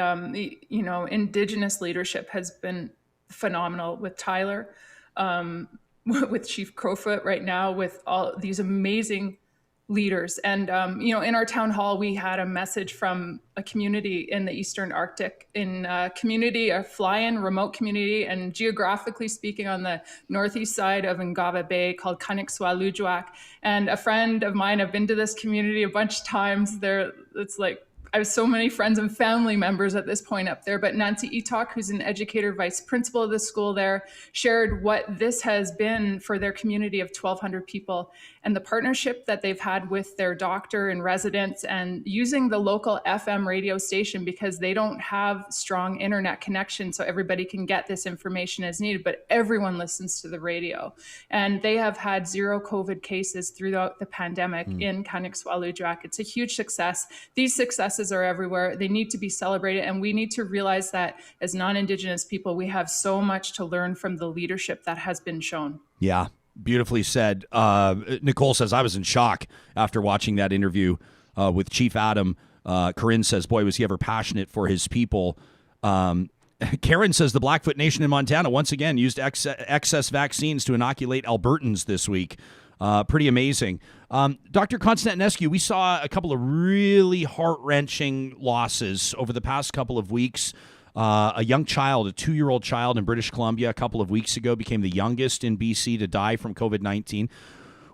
Speaker 8: Indigenous leadership has been phenomenal with Tyler, with Chief Crowfoot right now, with all these amazing leaders. And, in our town hall, we had a message from a community in the Eastern Arctic, a fly-in remote community, and geographically speaking on the northeast side of Ngava Bay, called Kanikswa-Lujuak. And a friend of mine, I've been to this community a bunch of times. It's like, I have so many friends and family members at this point up there, but Nancy Etok, who's an educator, vice principal of the school there, shared what this has been for their community of 1,200 people and the partnership that they've had with their doctor and residents, and using the local FM radio station because they don't have strong internet connection, so everybody can get this information as needed, but everyone listens to the radio. And they have had 0 COVID cases throughout the pandemic in Kanikswa-Lujuak. It's a huge success. These successes are everywhere. They need to be celebrated, and we need to realize that as non-Indigenous people, we have so much to learn from the leadership that has been shown. Yeah.
Speaker 2: Beautifully said. Nicole says, I was in shock after watching that interview with Chief Adam. Corinne says, boy, was he ever passionate for his people. Karen says the Blackfoot Nation in Montana once again used excess vaccines to inoculate Albertans this week. Pretty amazing. Dr. Constantinescu, we saw a couple of really heart-wrenching losses over the past couple of weeks. A young child, a 2-year-old child in British Columbia a couple of weeks ago became the youngest in BC to die from COVID-19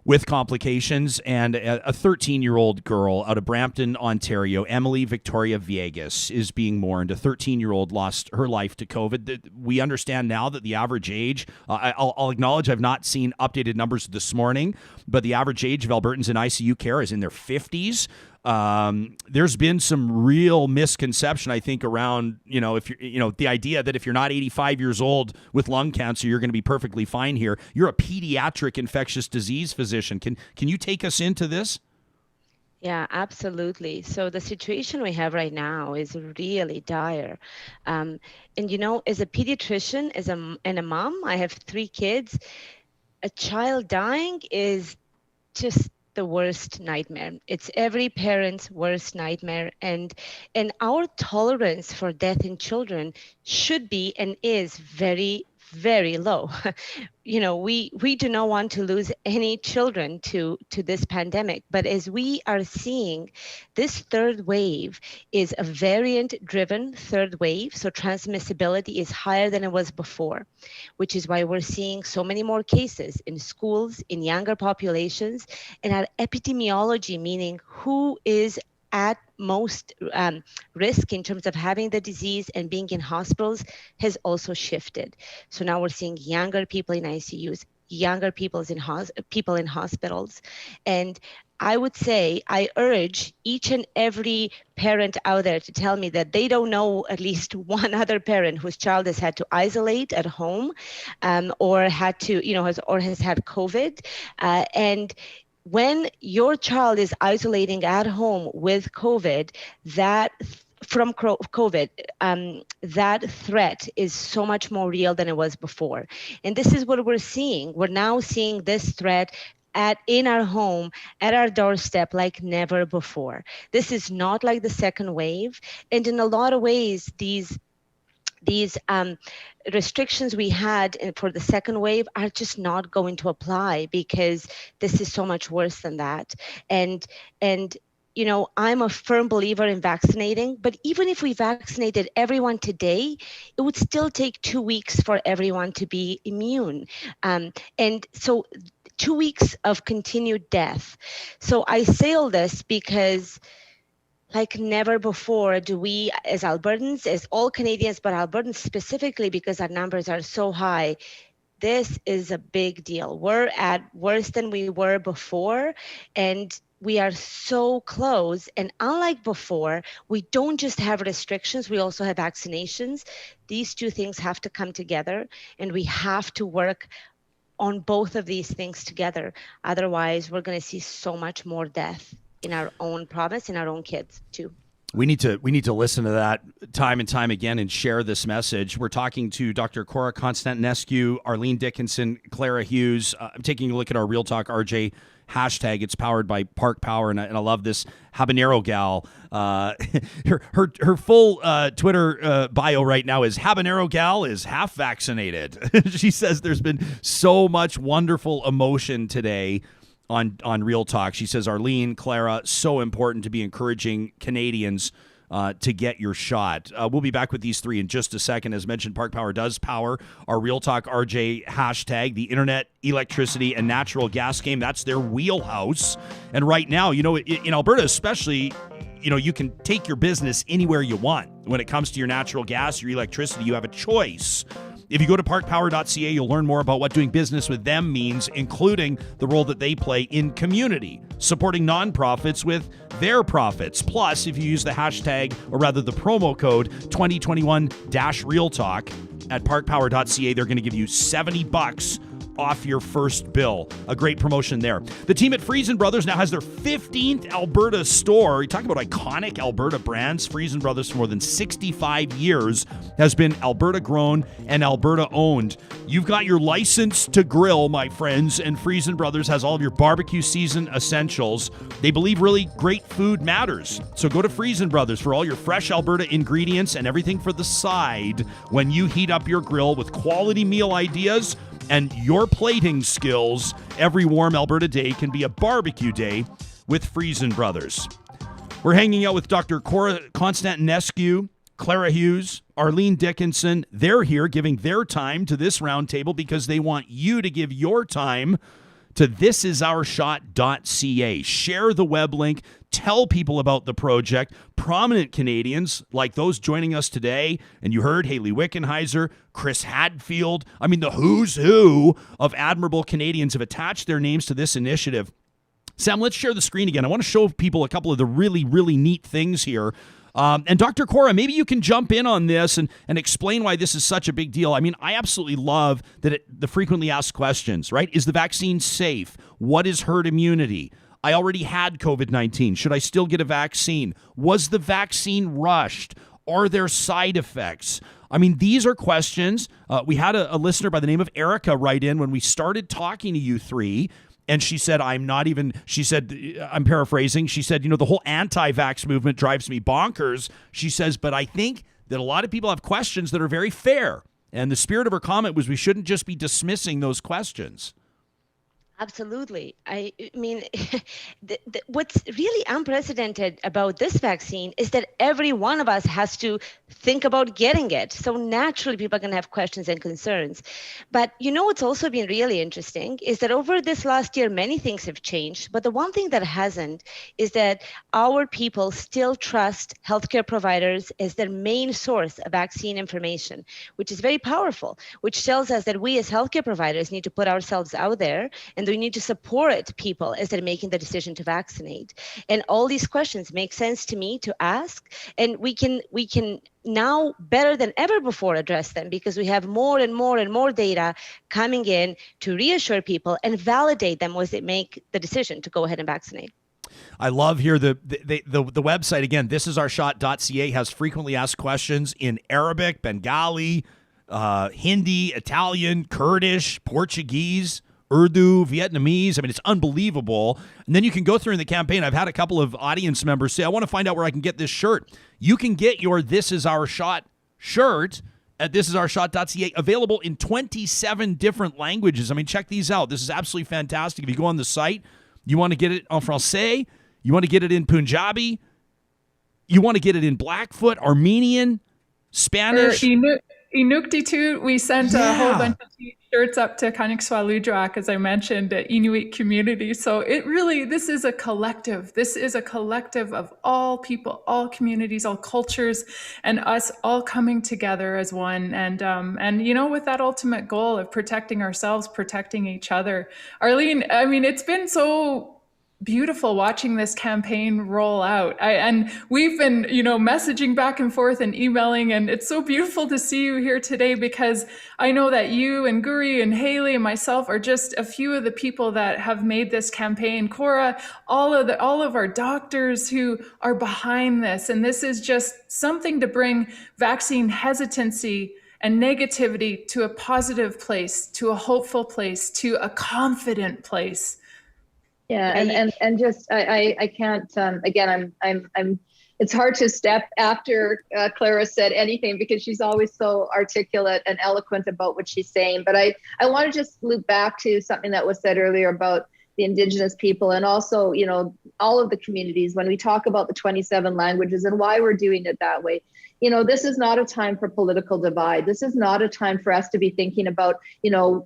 Speaker 2: with complications, and a 13-year-old girl out of Brampton, Ontario, Emily Victoria Viegas, is being mourned. A 13-year-old lost her life to COVID. We understand now that the average age, I'll acknowledge I've not seen updated numbers this morning, but the average age of Albertans in ICU care is in their 50s. There's been some real misconception, I think, around, if you're, the idea that if you're not 85 years old with lung cancer, you're going to be perfectly fine here. You're a pediatric infectious disease physician. Can you take us into this?
Speaker 9: Yeah, absolutely. So the situation we have right now is really dire. And, as a pediatrician, and a mom, I have 3 kids. A child dying is just the worst nightmare. It's every parent's worst nightmare. And our tolerance for death in children should be and is very, very low. We do not want to lose any children to this pandemic. But as we are seeing, this third wave is a variant-driven third wave. So transmissibility is higher than it was before, which is why we're seeing so many more cases in schools, in younger populations, and our epidemiology, meaning who is at most risk in terms of having the disease and being in hospitals, has also shifted. So now we're seeing younger people in ICUs, younger people in hospitals. And I would say I urge each and every parent out there to tell me that they don't know at least one other parent whose child has had to isolate at home or had to, has had COVID. And when your child is isolating at home with COVID, that threat is so much more real than it was before. And this is what we're seeing. We're now seeing this threat in our home, at our doorstep, like never before. This is not like the second wave. And in a lot of ways, these restrictions we had for the second wave are just not going to apply, because this is so much worse than that. And I'm a firm believer in vaccinating, but even if we vaccinated everyone today, it would still take 2 weeks for everyone to be immune. And so 2 weeks of continued death. So I say all this because like never before do we, as Albertans, as all Canadians, but Albertans specifically because our numbers are so high, this is a big deal. We're at worse than we were before, and we are so close. And unlike before, we don't just have restrictions, we also have vaccinations. These two things have to come together, and we have to work on both of these things together. Otherwise, we're going to see so much more death in our own province, in our own kids too.
Speaker 2: We need to listen to that time and time again and share this message. We're talking to Dr. Cora Constantinescu, Arlene Dickinson, Clara Hughes. I'm taking a look at our Real Talk RJ hashtag. It's powered by Park Power, and I love this habanero gal. Her full Twitter bio right now is habanero gal is half vaccinated. She says there's been so much wonderful emotion today on Real Talk. She says, Arlene, Clara, so important to be encouraging Canadians to get your shot. We'll be back with these three in just a second. As mentioned, Park Power does power our Real Talk RJ hashtag, the internet, electricity, and natural gas game. That's their wheelhouse. And right now, in Alberta especially, you can take your business anywhere you want. When it comes to your natural gas, your electricity, you have a choice. If you go to parkpower.ca, you'll learn more about what doing business with them means, including the role that they play in community, supporting nonprofits with their profits. Plus, if you use the hashtag, or rather the promo code 2021-RealTalk at parkpower.ca, they're going to give you $70 off your first bill. A great promotion there. The team at Freson Brothers now has their 15th Alberta store. You talk about iconic Alberta brands. Freson Brothers, for more than 65 years, has been Alberta grown and Alberta owned. You've got your license to grill, my friends, and Freson Brothers has all of your barbecue season essentials. They believe really great food matters. So go to Freson Brothers for all your fresh Alberta ingredients and everything for the side when you heat up your grill with quality meal ideas and your plating skills. Every warm Alberta day can be a barbecue day with Freson Brothers. We're hanging out with Dr. Cora Constantinescu, Clara Hughes, Arlene Dickinson. They're here giving their time to this roundtable because they want you to give your time to thisisOurShot.ca. Share the web link. Tell people about the project. Prominent Canadians like those joining us today, and you heard Hayley Wickenheiser, Chris Hadfield. I mean, the who's who of admirable Canadians have attached their names to this initiative. Sam, let's share the screen again. I want to show people a couple of the really, really neat things here. And Dr. Cora, maybe you can jump in on this and explain why this is such a big deal. I mean, I absolutely love that the frequently asked questions, right? Is the vaccine safe? What is herd immunity? I already had COVID-19. Should I still get a vaccine? Was the vaccine rushed? Are there side effects? I mean, these are questions. We had a listener by the name of Erica write in when we started talking to you three, And she said, I'm paraphrasing. She said, the whole anti-vax movement drives me bonkers. She says, but I think that a lot of people have questions that are very fair. And the spirit of her comment was we shouldn't just be dismissing those questions.
Speaker 9: Absolutely. I mean, what's really unprecedented about this vaccine is that every one of us has to think about getting it. So naturally, people are going to have questions and concerns. But what's also been really interesting is that over this last year, many things have changed. But the one thing that hasn't is that our people still trust healthcare providers as their main source of vaccine information, which is very powerful, which tells us that we as healthcare providers need to put ourselves out there and we need to support people as they're making the decision to vaccinate. And all these questions make sense to me to ask, and we can now better than ever before address them because we have more and more and more data coming in to reassure people and validate them as they make the decision to go ahead and vaccinate.
Speaker 2: I love here the website again. Thisisourshot.ca has frequently asked questions in Arabic, Bengali, Hindi, Italian, Kurdish, Portuguese, Urdu, Vietnamese. I mean, it's unbelievable. And then you can go through in the campaign. I've had a couple of audience members say, I want to find out where I can get this shirt. You can get your This Is Our Shot shirt at thisisourshot.ca, available in 27 different languages. I mean, check these out. This is absolutely fantastic. If you go on the site, you want to get it en français, you want to get it in Punjabi, you want to get it in Blackfoot, Armenian, Spanish.
Speaker 8: Inuktitut, we sent a whole bunch of shirts up to Kaniksualudrak, as I mentioned, at Inuit community. So this is a collective. This is a collective of all people, all communities, all cultures, and us all coming together as one. And with that ultimate goal of protecting ourselves, protecting each other. Arlene, I mean, it's been so beautiful watching this campaign roll out. And we've been, messaging back and forth and emailing, and it's so beautiful to see you here today because I know that you and Guri and Haley and myself are just a few of the people that have made this campaign. Cora, all of our doctors who are behind this. And this is just something to bring vaccine hesitancy and negativity to a positive place, to a hopeful place, to a confident place.
Speaker 11: Yeah, and just I can't again I'm it's hard to step after Clara said anything because she's always so articulate and eloquent about what she's saying. But I want to just loop back to something that was said earlier about the Indigenous people and also all of the communities when we talk about the 27 languages and why we're doing it that way. This is not a time for political divide. This is not a time for us to be thinking about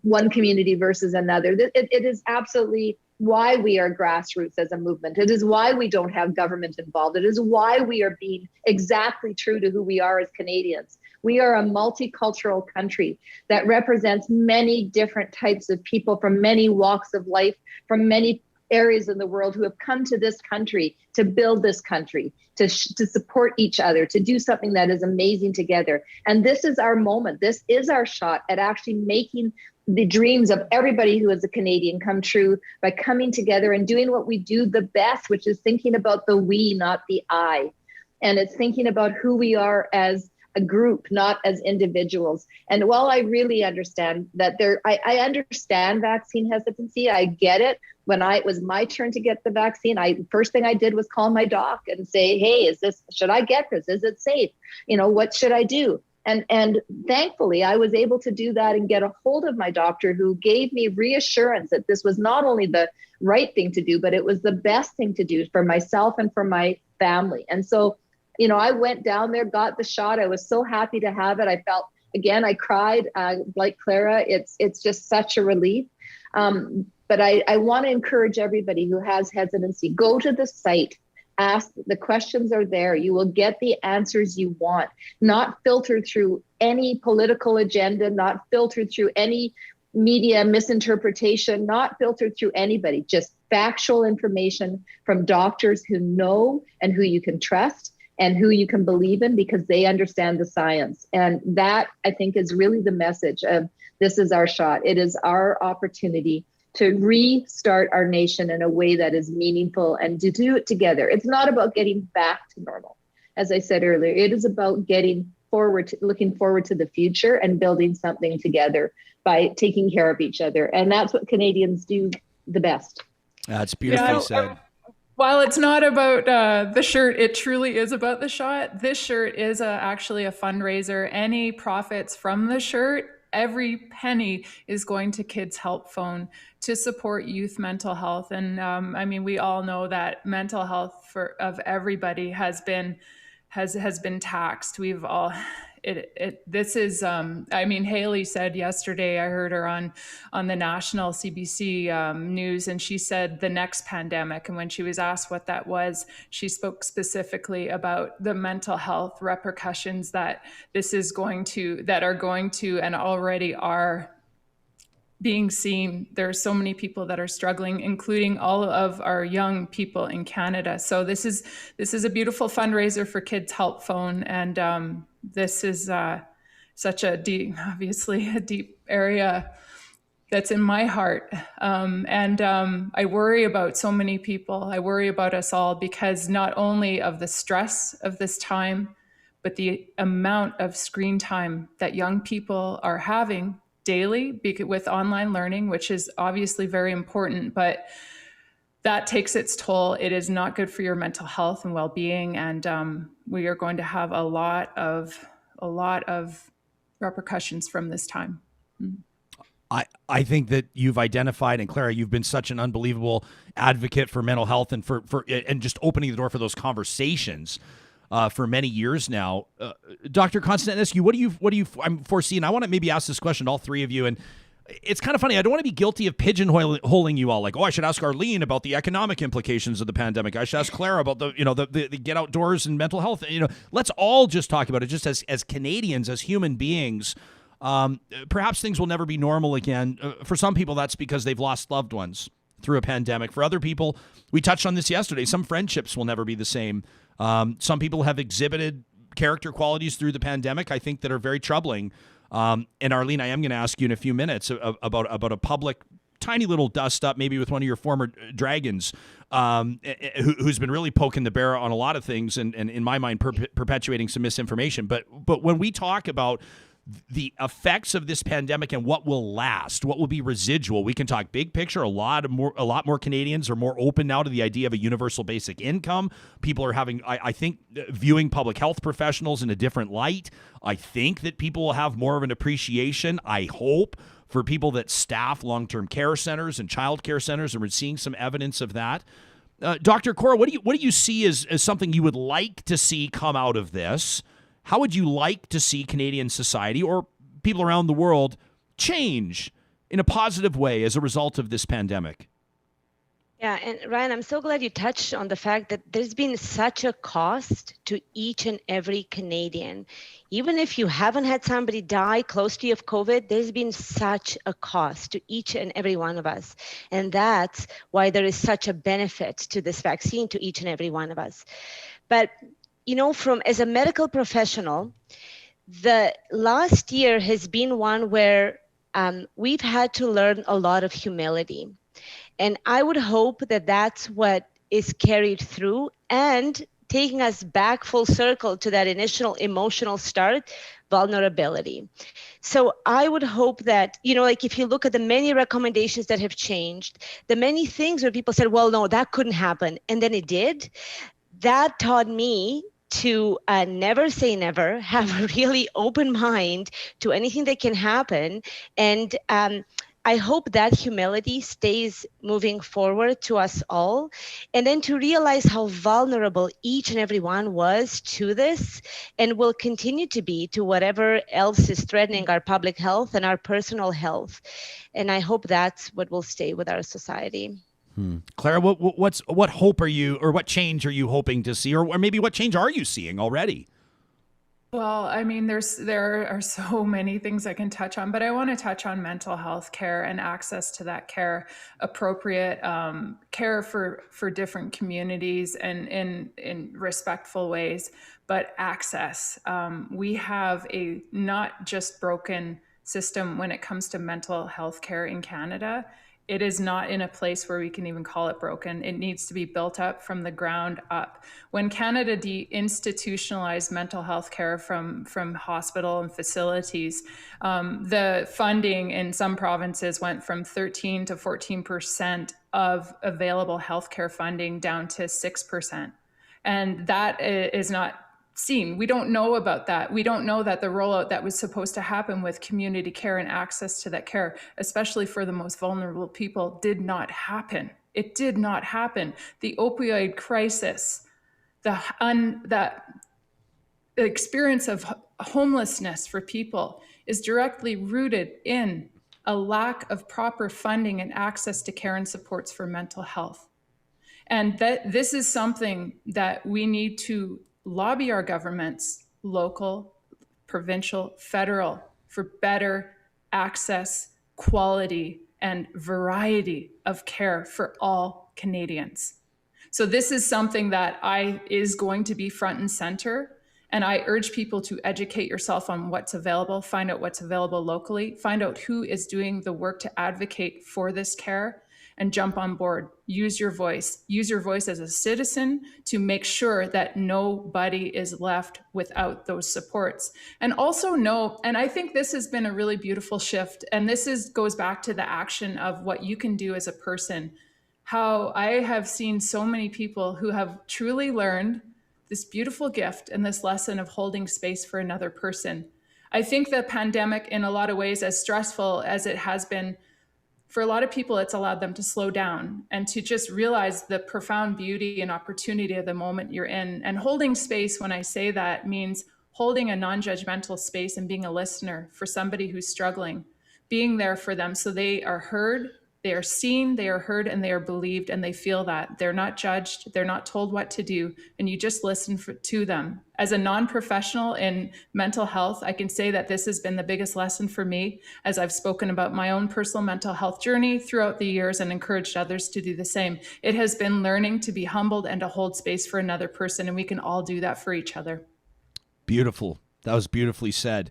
Speaker 11: one community versus another. It is absolutely why we are grassroots as a movement. It is why we don't have government involved. It is why we are being exactly true to who we are as Canadians. We are a multicultural country that represents many different types of people from many walks of life, from many areas in the world who have come to this country to build this country, to support each other, to do something that is amazing together. And this is our moment. This is our shot at actually making the dreams of everybody who is a Canadian come true by coming together and doing what we do the best, which is thinking about the we, not the I. And it's thinking about who we are as a group, not as individuals. And while I really understand that I understand vaccine hesitancy, I get it. When it was my turn to get the vaccine, first thing I did was call my doc and say, hey, should I get this? Is it safe? What should I do? And thankfully, I was able to do that and get a hold of my doctor who gave me reassurance that this was not only the right thing to do, but it was the best thing to do for myself and for my family. And so, I went down there, got the shot. I was so happy to have it. I felt, again, I cried like Clara. It's just such a relief. But I want to encourage everybody who has hesitancy, go to the site. Ask, the questions are there. You will get the answers you want, not filtered through any political agenda, not filtered through any media misinterpretation, not filtered through anybody, just factual information from doctors who know and who you can trust and who you can believe in because they understand the science. And that, I think, is really the message of this is our shot. It is our opportunity to restart our nation in a way that is meaningful and to do it together. It's not about getting back to normal. As I said earlier, it is about looking forward to the future and building something together by taking care of each other. And that's what Canadians do the best.
Speaker 2: That's beautifully said.
Speaker 8: While it's not about the shirt, it truly is about the shot. This shirt is actually a fundraiser. Any profits from the shirt, every penny is going to Kids Help Phone to support youth mental health. And I mean, we all know that mental health of everybody has been taxed. We've all this is I mean, Haley said yesterday, I heard her on the national CBC news, and she said the next pandemic. And when she was asked what that was, she spoke specifically about the mental health repercussions that are going to and already are being seen. There are so many people that are struggling, including all of our young people in Canada. So this is a beautiful fundraiser for Kids Help Phone, and this is such a deep area that's in my heart. I worry about so many people. I worry about us all, because not only of the stress of this time, but the amount of screen time that young people are having daily with online learning, which is obviously very important, but that takes its toll. It is not good for your mental health and well-being, and we are going to have a lot of repercussions from this time.
Speaker 2: I think that you've identified, and Clara, you've been such an unbelievable advocate for mental health and for just opening the door for those conversations for many years now. Dr. Constantinescu, what do you foresee? And I want to maybe ask this question to all three of you. And it's kind of funny. I don't want to be guilty of pigeonholing you all. Like, I should ask Arlene about the economic implications of the pandemic. I should ask Clara about the get outdoors and mental health. Let's all just talk about it just as Canadians, as human beings. Perhaps things will never be normal again. For some people, that's because they've lost loved ones through a pandemic. For other people, we touched on this yesterday, some friendships will never be the same. Some people have exhibited character qualities through the pandemic, I think, that are very troubling. And Arlene, I am going to ask you in a few minutes about a public, tiny little dust up, maybe with one of your former dragons, who's been really poking the bear on a lot of things, and in my mind, perpetuating some misinformation. But when we talk about the effects of this pandemic and what will last, what will be residual, we can talk big picture. A lot more Canadians are more open now to the idea of a universal basic income. People are I think, viewing public health professionals in a different light. I think that people will have more of an appreciation, I hope, for people that staff long-term care centers and child care centers, and we're seeing some evidence of that. Dr. Cora, what do you see as something you would like to see come out of this? How would you like to see Canadian society or people around the world change in a positive way as a result of this pandemic?
Speaker 9: Yeah, and Ryan, I'm so glad you touched on the fact that there's been such a cost to each and every Canadian. Even if you haven't had somebody die close to you of COVID, there's been such a cost to each and every one of us. And that's why there is such a benefit to this vaccine to each and every one of us. But as a medical professional, the last year has been one where we've had to learn a lot of humility. And I would hope that that's what is carried through and taking us back full circle to that initial emotional start, vulnerability. So I would hope that, if you look at the many recommendations that have changed, the many things where people said, well, no, that couldn't happen. And then it did. That taught me to never say never, have a really open mind to anything that can happen. And I hope that humility stays moving forward to us all. And then to realize how vulnerable each and every one was to this and will continue to be to whatever else is threatening our public health and our personal health. And I hope that's what will stay with our society.
Speaker 2: Clara, what hope are you, or what change are you hoping to see, or maybe what change are you seeing already?
Speaker 8: Well, I mean, there are so many things I can touch on, but I want to touch on mental health care and access to that care, appropriate care for different communities and in respectful ways, but access. We have a not just broken system when it comes to mental health care in Canada. It is not in a place where we can even call it broken. It needs to be built up from the ground up. When Canada deinstitutionalized mental health care from hospital and facilities, the funding in some provinces went from 13 to 14% of available healthcare funding down to 6%. And that is not seen. We don't know about that. We don't know that the rollout that was supposed to happen with community care and access to that care, especially for the most vulnerable people, did not happen. It did not happen. The opioid crisis, the experience of homelessness for people is directly rooted in a lack of proper funding and access to care and supports for mental health. And that this is something that we need to lobby our governments, local, provincial, federal, for better access, quality, and variety of care for all Canadians. So this is something that is going to be front and center. And I urge people to educate yourself on what's available, find out what's available locally, find out who is doing the work to advocate for this care, and jump on board. Use your voice. Use your voice as a citizen to make sure that nobody is left without those supports. And also know, and I think this has been a really beautiful shift, and this goes back to the action of what you can do as a person. How I have seen so many people who have truly learned this beautiful gift and this lesson of holding space for another person. I think the pandemic, in a lot of ways, as stressful as it has been, for a lot of people, it's allowed them to slow down and to just realize the profound beauty and opportunity of the moment you're in. And holding space, when I say that, means holding a non-judgmental space and being a listener for somebody who's struggling, being there for them so they are heard, they are seen, they are heard, and they are believed, and they feel that they're not judged, they're not told what to do, and you just listen to them. As a non-professional in mental health, I can say that this has been the biggest lesson for me as I've spoken about my own personal mental health journey throughout the years and encouraged others to do the same. It has been learning to be humbled and to hold space for another person, and we can all do that for each other. Beautiful.
Speaker 2: That was beautifully said.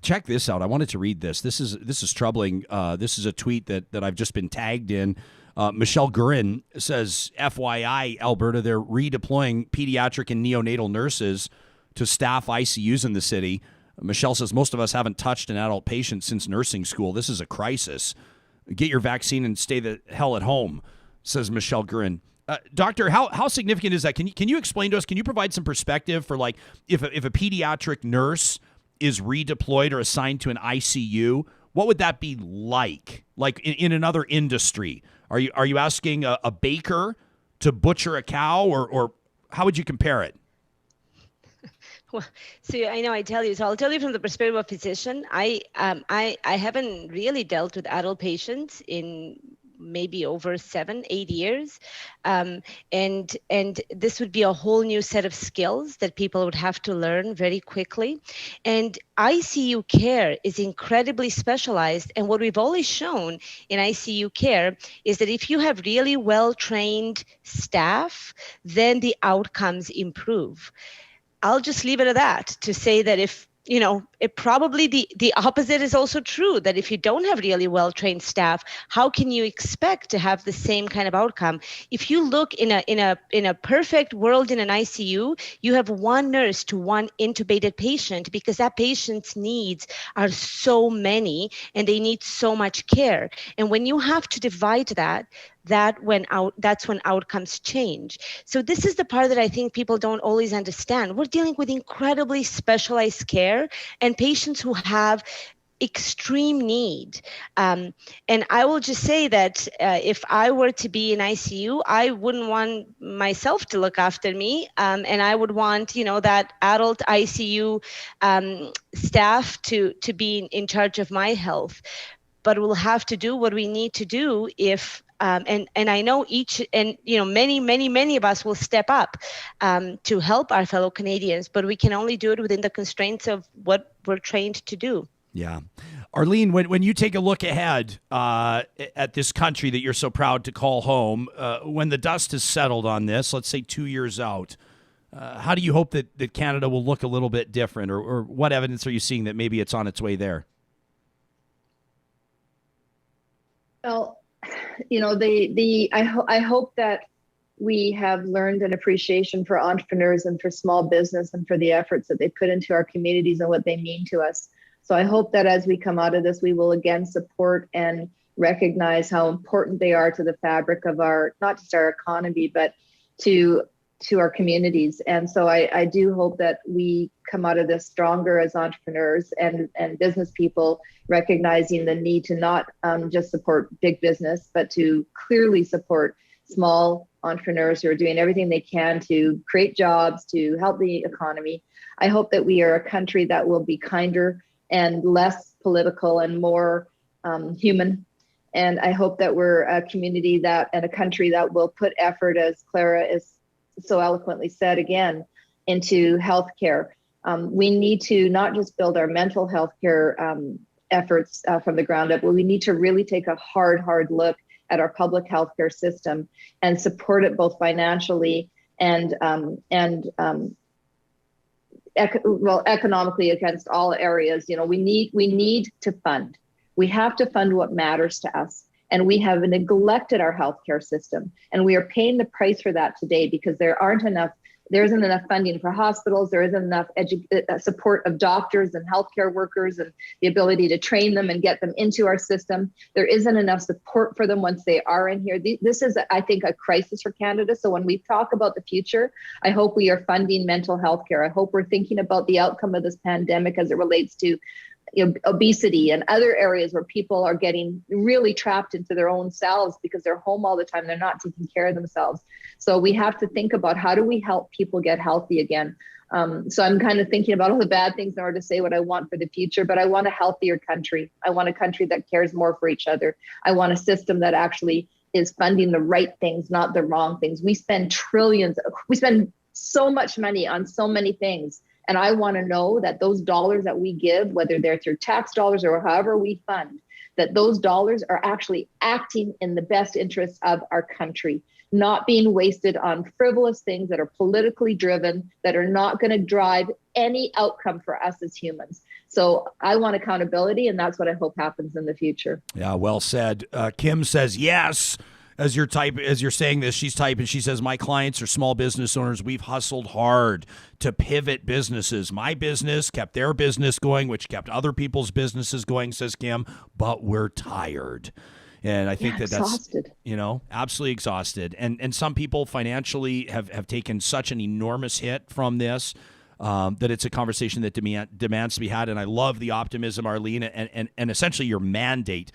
Speaker 2: Check this out. I wanted to read this. This is troubling. This is a tweet that I've just been tagged in. Michelle Gurin says, FYI, Alberta, they're redeploying pediatric and neonatal nurses to staff ICUs in the city. Michelle says, most of us haven't touched an adult patient since nursing school. This is a crisis. Get your vaccine and stay the hell at home, says Michelle Gurin. Doctor, how significant is that? Can you explain to us, can you provide some perspective for, like, if a pediatric nurse is redeployed or assigned to an ICU, what would that be like in another industry? Are you asking a baker to butcher a cow, or how would you compare it?
Speaker 9: Well, so I know I tell you. So I'll tell you from the perspective of a physician. I haven't really dealt with adult patients in maybe over 7-8 years. And this would be a whole new set of skills that people would have to learn very quickly. And ICU care is incredibly specialized. And what we've always shown in ICU care is that if you have really well-trained staff, then the outcomes improve. I'll just leave it at that to say that if, it probably the opposite is also true, that if you don't have really well-trained staff, how can you expect to have the same kind of outcome? If you look in a perfect world in an ICU, you have one nurse to one intubated patient because that patient's needs are so many and they need so much care. And when you have to divide that's when outcomes change. So this is the part that I think people don't always understand. We're dealing with incredibly specialized care and patients who have extreme need. And I will just say that if I were to be in ICU, I wouldn't want myself to look after me. And I would want, that adult ICU staff to be in charge of my health. But we'll have to do what we need to do if and I know many of us will step up to help our fellow Canadians, but we can only do it within the constraints of what we're trained to do.
Speaker 2: Yeah. Arlene, when you take a look ahead at this country that you're so proud to call home, when the dust has settled on this, let's say 2 years out, how do you hope that Canada will look a little bit different, or what evidence are you seeing that maybe it's on its way there?
Speaker 11: Well, I hope that we have learned an appreciation for entrepreneurs and for small business and for the efforts that they put into our communities and what they mean to us. So I hope that as we come out of this, we will again support and recognize how important they are to the fabric of our, not just our economy, but to our communities. And so I do hope that we come out of this stronger as entrepreneurs and business people, recognizing the need to not just support big business, but to clearly support small entrepreneurs who are doing everything they can to create jobs, to help the economy. I hope that we are a country that will be kinder and less political and more human. And I hope that we're a community that and a country that will put effort, as Clara is so eloquently said again, into healthcare. We need to not just build our mental health care efforts from the ground up, but we need to really take a hard look at our public healthcare system and support it both financially and economically against all areas. You know, we need to fund. We have to fund what matters to us. And we have neglected our healthcare system. And we are paying the price for that today because there isn't enough funding for hospitals. There isn't enough support of doctors and healthcare workers and the ability to train them and get them into our system. There isn't enough support for them once they are in here. This is, I think, a crisis for Canada. So when we talk about the future, I hope we are funding mental health care. I hope we're thinking about the outcome of this pandemic as it relates to obesity and other areas where people are getting really trapped into their own selves because they're home all the time. They're not taking care of themselves. So we have to think about how do we help people get healthy again. So I'm kind of thinking about all the bad things in order to say what I want for the future, but I want a healthier country. I want a country that cares more for each other. I want a system that actually is funding the right things, not the wrong things. We spend so much money on so many things. And I want to know that those dollars that we give, whether they're through tax dollars or however we fund, that those dollars are actually acting in the best interest of our country, not being wasted on frivolous things that are politically driven, that are not going to drive any outcome for us as humans. So I want accountability, and that's what I hope happens in the future.
Speaker 2: Yeah, well said. Kim says yes. As you're saying this, she's typing. She says, my clients are small business owners. We've hustled hard to pivot businesses. My business kept their business going, which kept other people's businesses going, says Kim, but we're tired. And I think that's, absolutely exhausted. And some people financially have taken such an enormous hit from this that it's a conversation that demands to be had. And I love the optimism, Arlene, and essentially your mandate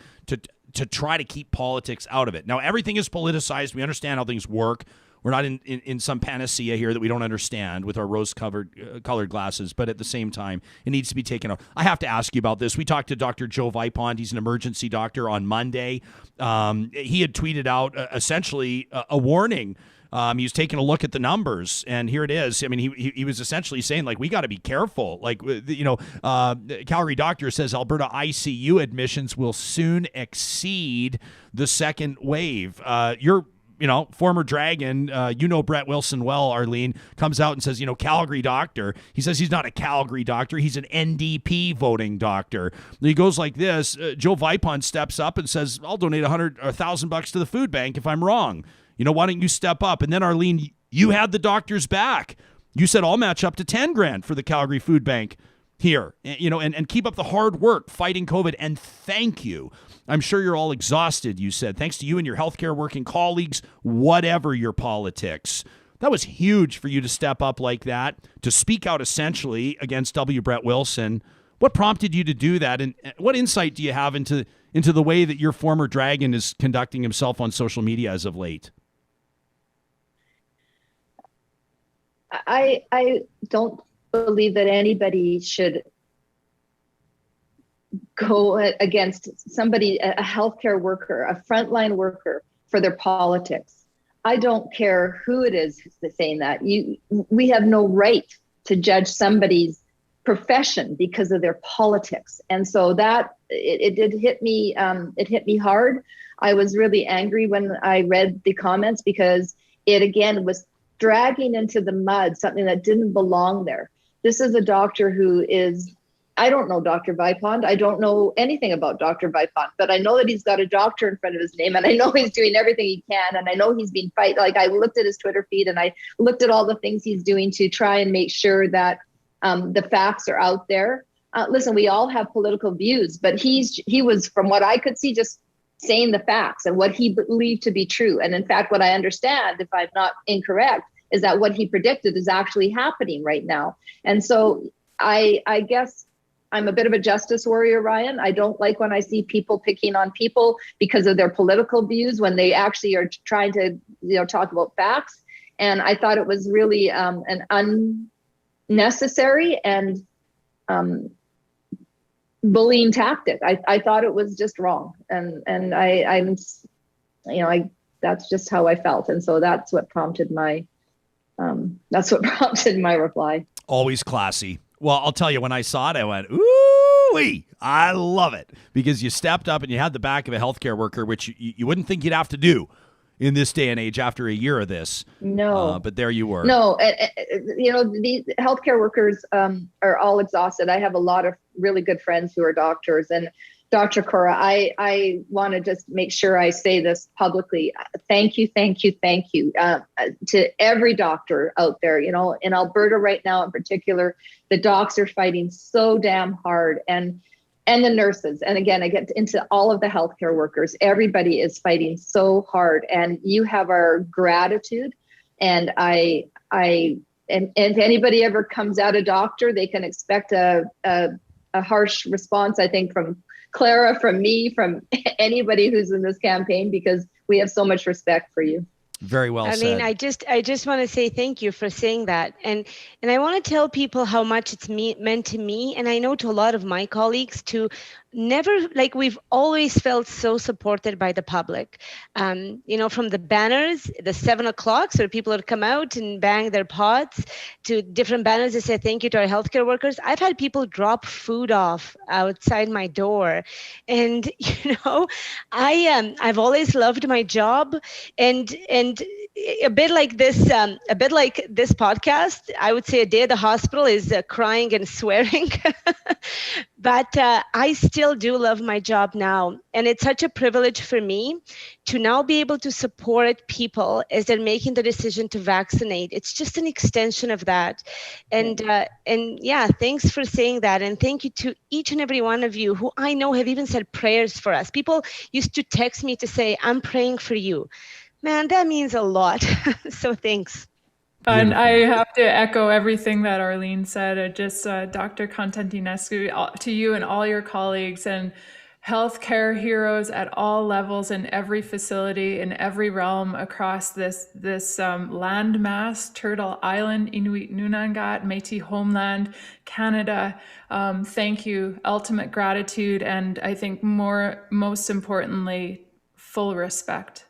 Speaker 2: to try to keep politics out of it. Now, everything is politicized. We understand how things work. We're not in some panacea here that we don't understand with our rose-colored glasses, but at the same time, it needs to be taken out. I have to ask you about this. We talked to Dr. Joe Vipond. He's an emergency doctor on Monday. He had tweeted out essentially a warning. He was taking a look at the numbers, and here it is. I mean, he was essentially saying, like, we got to be careful. Like, Calgary doctor says Alberta ICU admissions will soon exceed the second wave. Former Dragon, Brett Wilson well, Arlene, comes out and says, Calgary doctor. He says he's not a Calgary doctor. He's an NDP voting doctor. He goes like this. Joe Vipond steps up and says, I'll donate $100 or $1,000 to the food bank if I'm wrong. Why don't you step up? And then, Arlene, you had the doctor's back. You said, I'll match up to $10,000 for the Calgary Food Bank here, and keep up the hard work fighting COVID. And thank you. I'm sure you're all exhausted, you said. Thanks to you and your healthcare working colleagues, whatever your politics. That was huge for you to step up like that, to speak out essentially against W. Brett Wilson. What prompted you to do that? And what insight do you have into the way that your former Dragon is conducting himself on social media as of late?
Speaker 11: I don't believe that anybody should go against somebody, a healthcare worker, a frontline worker, for their politics. I don't care who it is that's saying that. We have no right to judge somebody's profession because of their politics. And so that it did hit me. It hit me hard. I was really angry when I read the comments because it again was dragging into the mud something that didn't belong there. This is a doctor who is, I don't know Dr. Vipond. I don't know anything about Dr. Vipond, but I know that he's got a doctor in front of his name, and I know he's doing everything he can, and I know he's been fighting. Like, I looked at his Twitter feed and I looked at all the things he's doing to try and make sure that the facts are out there. Listen, we all have political views, but he was, from what I could see, just saying the facts and what he believed to be true. And in fact, what I understand, if I'm not incorrect, is that what he predicted is actually happening right now. And so I guess I'm a bit of a justice warrior, Ryan. I don't like when I see people picking on people because of their political views when they actually are trying to, talk about facts. And I thought it was really an unnecessary and bullying tactic. I thought it was just wrong. And I'm that's just how I felt. And so that's what prompted my reply.
Speaker 2: Always classy. Well, I'll tell you, when I saw it, I went, ooh-wee, I love it. Because you stepped up and you had the back of a healthcare worker, which you wouldn't think you'd have to do in this day and age after a year of this.
Speaker 11: No.
Speaker 2: But there you were.
Speaker 11: No, these healthcare workers are all exhausted. I have a lot of really good friends who are doctors. And Dr. Cora, I want to just make sure I say this publicly. Thank you to every doctor out there. In Alberta right now in particular, the docs are fighting so damn hard, and the nurses. And again, I get into all of the healthcare workers. Everybody is fighting so hard, and you have our gratitude. And and if anybody ever comes out a doctor, they can expect a harsh response, I think, from Clara, from me, from anybody who's in this campaign, because we have so much respect for you.
Speaker 2: Very well said.
Speaker 9: I just want to say thank you for saying that. And I want to tell people how much it's meant to me. And I know to a lot of my colleagues to never, we've always felt so supported by the public. From the banners, the 7 o'clock, so people would come out and bang their pots, to different banners that say thank you to our healthcare workers. I've had people drop food off outside my door. And, I've always loved my job, and a bit like this podcast, I would say a day at the hospital is crying and swearing. But I still do love my job now. And it's such a privilege for me to now be able to support people as they're making the decision to vaccinate. It's just an extension of that. And thanks for saying that. And thank you to each and every one of you who I know have even said prayers for us. People used to text me to say, I'm praying for you. Man, that means a lot. So thanks.
Speaker 8: And I have to echo everything that Arlene said. Dr. Constantinescu, to you and all your colleagues and healthcare heroes at all levels in every facility, in every realm across this landmass, Turtle Island, Inuit Nunangat, Métis homeland, Canada. Thank you. Ultimate gratitude. And I think most importantly, full respect.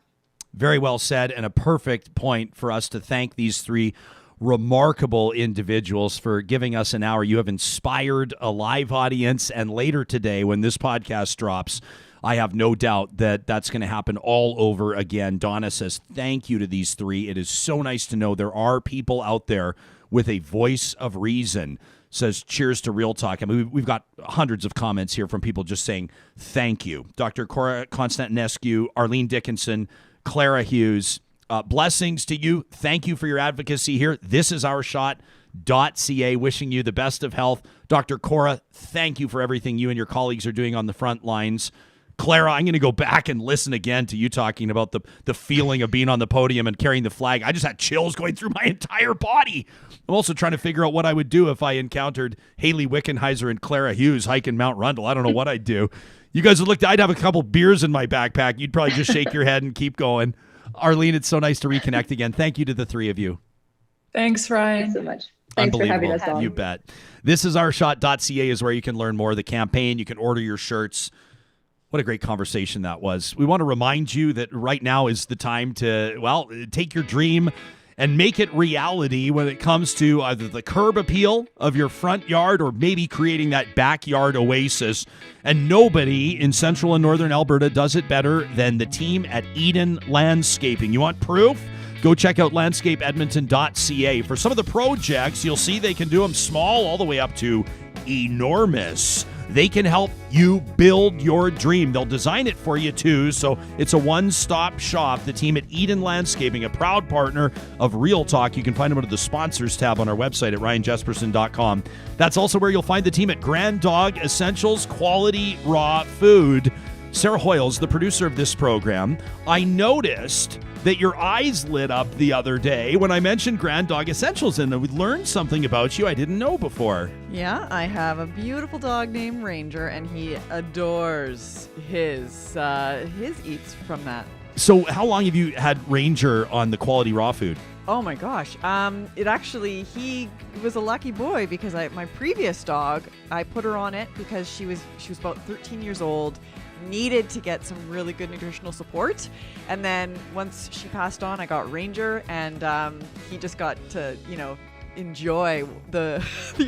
Speaker 2: Very well said, and a perfect point for us to thank these three remarkable individuals for giving us an hour. You have inspired a live audience, and later today when this podcast drops, I have no doubt that that's going to happen all over again. Donna says thank you to these three. It is so nice to know there are people out there with a voice of reason. Says cheers to Real Talk. I mean, we've got hundreds of comments here from people just saying thank you. Dr. Cora Constantinescu, Arlene Dickinson, Clara Hughes, blessings to you. Thank you for your advocacy here. This is our shot.ca. Wishing you the best of health. Dr. Cora, thank you for everything you and your colleagues are doing on the front lines. Clara, I'm going to go back and listen again to you talking about the feeling of being on the podium and carrying the flag. I just had chills going through my entire body. I'm also trying to figure out what I would do if I encountered Haley Wickenheiser and Clara Hughes hiking Mount Rundle. I don't know what I'd do. You guys would I'd have a couple beers in my backpack. You'd probably just shake your head and keep going. Arlene, it's so nice to reconnect again. Thank you to the three of you.
Speaker 8: Thanks, Ryan.
Speaker 11: Thanks so much. Thanks for having us on.
Speaker 2: You bet. This is ourshot.ca is where you can learn more of the campaign. You can order your shirts. What a great conversation that was. We want to remind you that right now is the time to, take your dream and make it reality when it comes to either the curb appeal of your front yard or maybe creating that backyard oasis. And nobody in central and northern Alberta does it better than the team at Eden Landscaping. You want proof? Go check out landscapeedmonton.ca. For some of the projects, you'll see they can do them small all the way up to enormous. They can help you build your dream. They'll design it for you too, so it's a one-stop shop. The team at Eden Landscaping, a proud partner of Real Talk. You can find them under the sponsors tab on our website at ryanjesperson.com. That's also where you'll find the team at Grand Dog Essentials, quality raw food. Sarah Hoyles, the producer of this program, I noticed that your eyes lit up the other day when I mentioned Grand Dog Essentials, and we learned something about you I didn't know before.
Speaker 3: Yeah, I have a beautiful dog named Ranger, and he adores his eats from that.
Speaker 2: So how long have you had Ranger on the quality raw food?
Speaker 3: Oh my gosh. He was a lucky boy because my previous dog, I put her on it because she was about 13 years old, needed to get some really good nutritional support. And then once she passed on, I got Ranger, and he just got to, enjoy the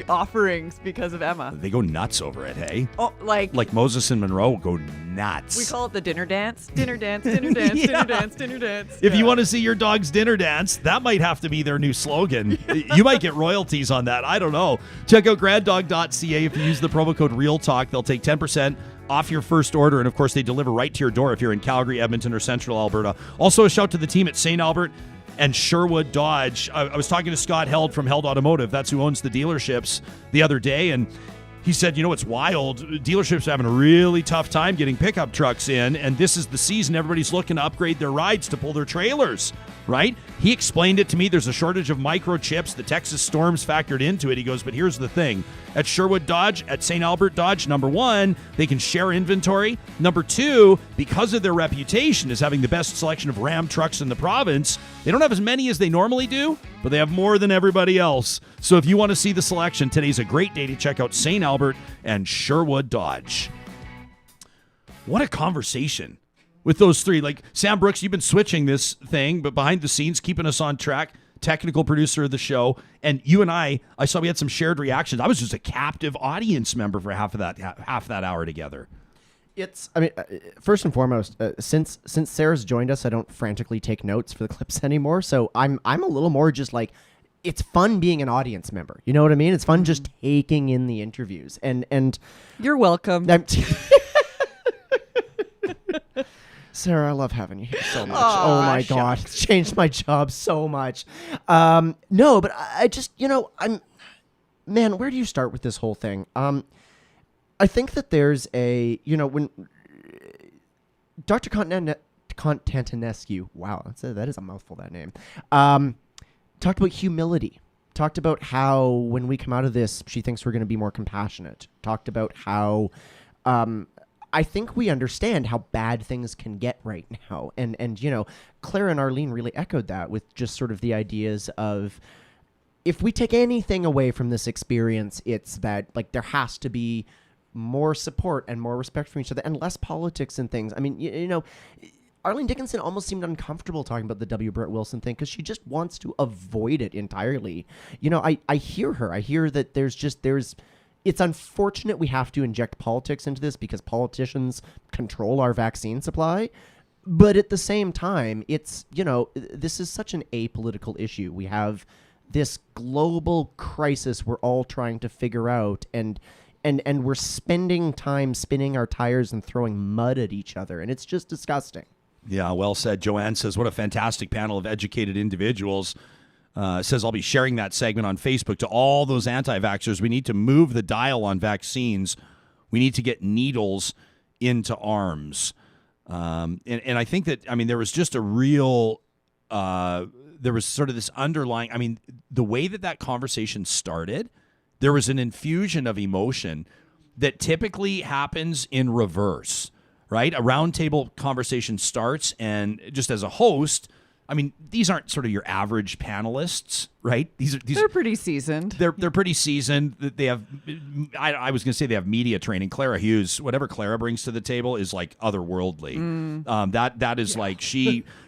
Speaker 3: offerings because of Emma.
Speaker 2: They go nuts over it, hey?
Speaker 3: Oh, like
Speaker 2: Moses and Monroe go nuts.
Speaker 3: We call it the dinner dance. Dinner dance, dinner dance, dinner dance, dinner dance.
Speaker 2: If you want to see your dog's dinner dance, that might have to be their new slogan. You might get royalties on that. I don't know. Check out granddog.ca. If you use the promo code REALTALK, they'll take 10% off your first order. And of course, they deliver right to your door if you're in Calgary, Edmonton, or Central Alberta. Also, a shout to the team at St. Albert and Sherwood Dodge. I was talking to Scott Held from Held Automotive. That's who owns the dealerships the other day. And he said, it's wild. Dealerships are having a really tough time getting pickup trucks in. And this is the season everybody's looking to upgrade their rides to pull their trailers, right? He explained it to me. There's a shortage of microchips. The Texas storms factored into it. He goes, but here's the thing. At Sherwood Dodge, at St. Albert Dodge, number one, they can share inventory. Number two, because of their reputation as having the best selection of Ram trucks in the province, they don't have as many as they normally do, but they have more than everybody else. So if you want to see the selection, today's a great day to check out St. Albert and Sherwood Dodge. What a conversation with those three. Like, Sam Brooks, you've been switching this thing, but behind the scenes, keeping us on track, technical producer of the show. And you and I saw we had some shared reactions. I was just a captive audience member for half that hour together.
Speaker 12: First and foremost, since Sarah's joined us, I don't frantically take notes for the clips anymore. So I'm a little more just like, it's fun being an audience member. You know what I mean? It's fun just taking in the interviews. And
Speaker 3: you're welcome.
Speaker 12: Sarah, I love having you here so much. Oh my God, it's changed my job so much. No, but I just, man, where do you start with this whole thing? I think that there's when Dr. Constantinescu, wow, that is a mouthful, that name, talked about humility, talked about how when we come out of this, she thinks we're going to be more compassionate, talked about how I think we understand how bad things can get right now. And Clara and Arlene really echoed that with just sort of the ideas of, if we take anything away from this experience, it's that, like, there has to be more support and more respect for each other and less politics and things. I mean, Arlene Dickinson almost seemed uncomfortable talking about the W. Brett Wilson thing because she just wants to avoid it entirely. I hear her. I hear that it's unfortunate we have to inject politics into this because politicians control our vaccine supply. But at the same time, it's, this is such an apolitical issue. We have this global crisis we're all trying to figure out, and we're spending time spinning our tires and throwing mud at each other. And it's just disgusting.
Speaker 2: Yeah, well said. Joanne says, what a fantastic panel of educated individuals. Says, I'll be sharing that segment on Facebook to all those anti-vaxxers. We need to move the dial on vaccines. We need to get needles into arms. And I think that, there was just a real, there was sort of this underlying, the way that conversation started, there was an infusion of emotion that typically happens in reverse, right? A roundtable conversation starts, and just as a host, these aren't sort of your average panelists, right?
Speaker 3: They're pretty seasoned.
Speaker 2: They're pretty seasoned. They have, I was going to say they have media training. Clara Hughes, whatever Clara brings to the table is like otherworldly. That is like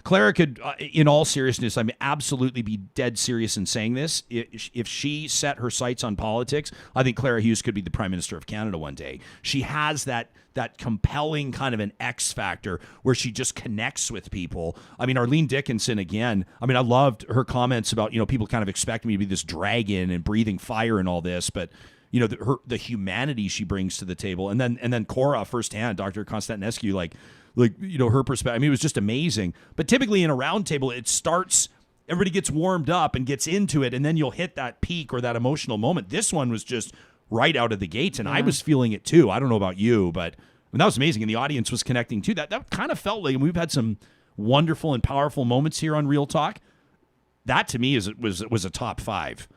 Speaker 2: Clara could, in all seriousness, absolutely be dead serious in saying this. If she set her sights on politics, I think Clara Hughes could be the Prime Minister of Canada one day. She has that compelling kind of an X factor where she just connects with people. Arlene Dickinson, again, I loved her comments about, people kind of expect me to be this dragon and breathing fire and all this, but the humanity she brings to the table. And then Cora firsthand, Dr. Constantinescu, like her perspective. It was just amazing. But typically in a roundtable, it starts, everybody gets warmed up and gets into it, and then you'll hit that peak or that emotional moment. This one was just right out of the gates, and I was feeling it too. I don't know about you, but And that was amazing, and the audience was connecting too. That kind of felt like, and we've had some wonderful and powerful moments here on Real Talk. That to me was a top 5.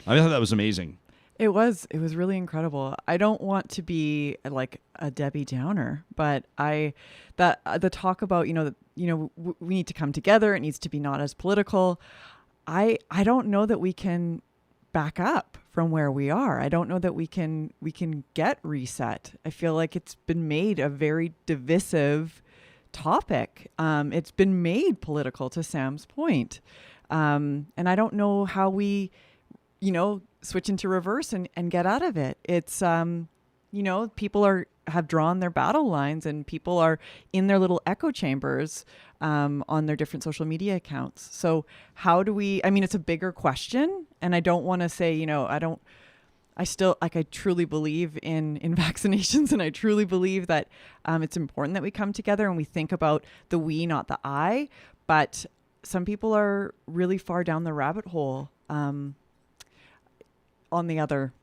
Speaker 2: I thought that was amazing.
Speaker 3: It was really incredible. I don't want to be like a Debbie Downer, but the talk about, we need to come together. It needs to be not as political. I don't know that we can back up from where we are. I don't know that we can get reset. I feel like it's been made a very divisive topic. It's been made political, to Sam's point. And I don't know how we, switch into reverse and get out of it. It's, people have drawn their battle lines, and people are in their little echo chambers on their different social media accounts. So how do we, it's a bigger question, and I don't want to say, I truly believe in vaccinations, and I truly believe that it's important that we come together and we think about the we, not the I, but some people are really far down the rabbit hole on the other,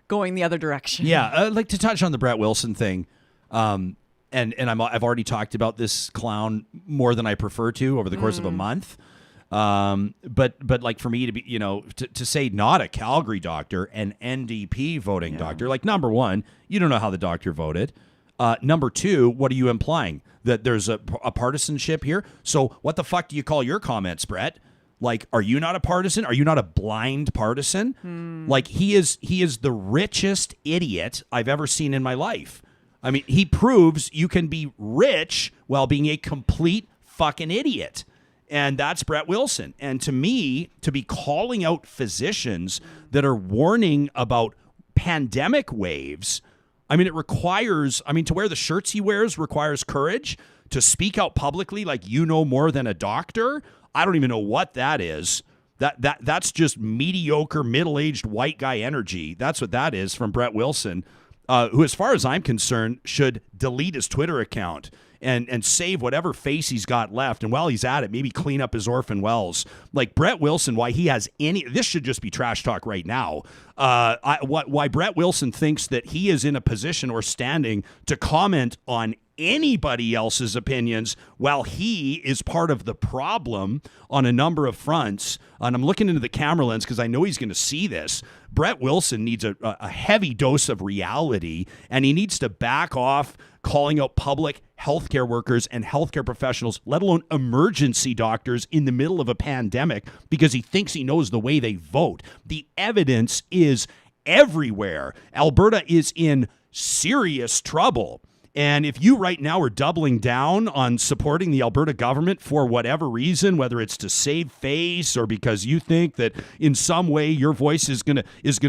Speaker 3: going the other direction.
Speaker 2: Yeah, I'd like to touch on the Brett Wilson thing. And I've already talked about this clown more than I prefer to over the course of a month. But like for me to be, to say not a Calgary doctor, an NDP voting doctor, number one, you don't know how the doctor voted. Number two, what are you implying? That there's a partisanship here? So what the fuck do you call your comments, Brett? Are you not a partisan? Are you not a blind partisan? He is the richest idiot I've ever seen in my life. He proves you can be rich while being a complete fucking idiot. And that's Brett Wilson. And to me, to be calling out physicians that are warning about pandemic waves, it requires, to wear the shirts he wears requires courage. To speak out publicly like more than a doctor, I don't even know what that is. That's just mediocre, middle-aged white guy energy. That's what that is from Brett Wilson, who, as far as I'm concerned, should delete his Twitter account and save whatever face he's got left. And while he's at it, maybe clean up his orphan wells. Brett Wilson, why he has this should just be trash talk right now. Why Brett Wilson thinks that he is in a position or standing to comment on anybody else's opinions while he is part of the problem on a number of fronts. And I'm looking into the camera lens because I know he's going to see this. Brett Wilson needs a heavy dose of reality, and he needs to back off calling out public healthcare workers and healthcare professionals, let alone emergency doctors in the middle of a pandemic, because he thinks he knows the way they vote. The evidence is everywhere. Alberta is in serious trouble. And if you right now are doubling down on supporting the Alberta government for whatever reason, whether it's to save face or because you think that in some way your voice is gonna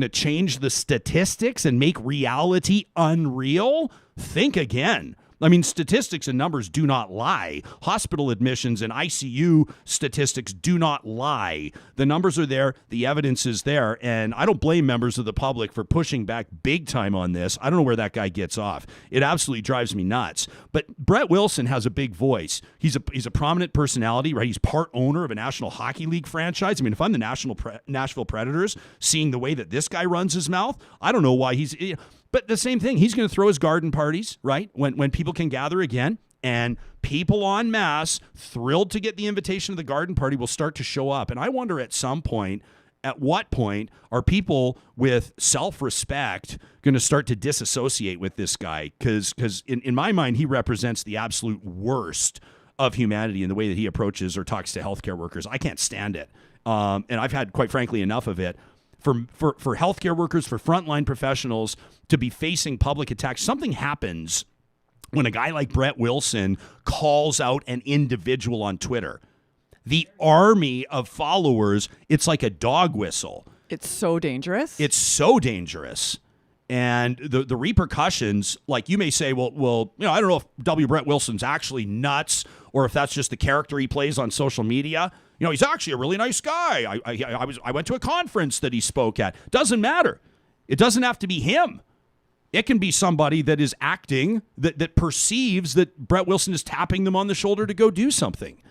Speaker 2: change the statistics and make reality unreal, think again. Statistics and numbers do not lie. Hospital admissions and ICU statistics do not lie. The numbers are there. The evidence is there. And I don't blame members of the public for pushing back big time on this. I don't know where that guy gets off. It absolutely drives me nuts. But Brett Wilson has a big voice. He's a prominent personality, right? He's part owner of a National Hockey League franchise. If I'm the Nashville Predators, seeing the way that this guy runs his mouth, I don't know why he's... But the same thing, he's going to throw his garden parties, right, when people can gather again, and people en masse, thrilled to get the invitation to the garden party, will start to show up. And I wonder at what point are people with self-respect going to start to disassociate with this guy? Because in my mind, he represents the absolute worst of humanity in the way that he approaches or talks to healthcare workers. I can't stand it. And I've had, quite frankly, enough of it. For healthcare workers, for frontline professionals to be facing public attacks. Something happens when a guy like Brett Wilson calls out an individual on Twitter. The army of followers, it's like a dog whistle.
Speaker 3: It's so dangerous.
Speaker 2: It's so dangerous. And the repercussions, you may say, well, I don't know if W. Brett Wilson's actually nuts or if that's just the character he plays on social media. He's actually a really nice guy. I went to a conference that he spoke at. Doesn't matter. It doesn't have to be him. It can be somebody that is acting, that perceives that Brett Wilson is tapping them on the shoulder to go do something.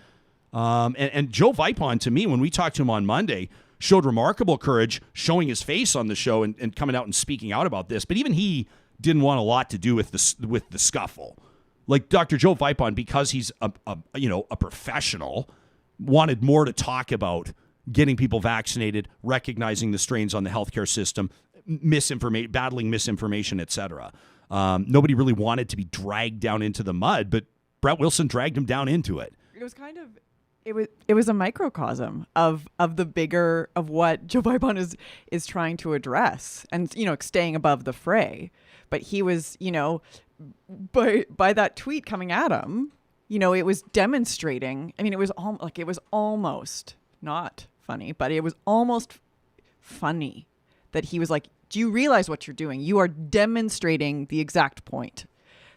Speaker 2: And Joe Vipon, to me, when we talked to him on Monday, showed remarkable courage, showing his face on the show and coming out and speaking out about this. But even he didn't want a lot to do with the scuffle. Like Dr. Joe Vipon, because he's a professional, wanted more to talk about getting people vaccinated, recognizing the strains on the healthcare system, battling misinformation, etc. Nobody really wanted to be dragged down into the mud, but Brett Wilson dragged him down into it.
Speaker 3: It was kind of, it was a microcosm of the bigger of what Joe Vipon is trying to address, and staying above the fray. But he was, by that tweet coming at him, it was demonstrating. I mean, it was almost not funny, but it was almost funny that he was like, do you realize what you're doing? You are demonstrating the exact point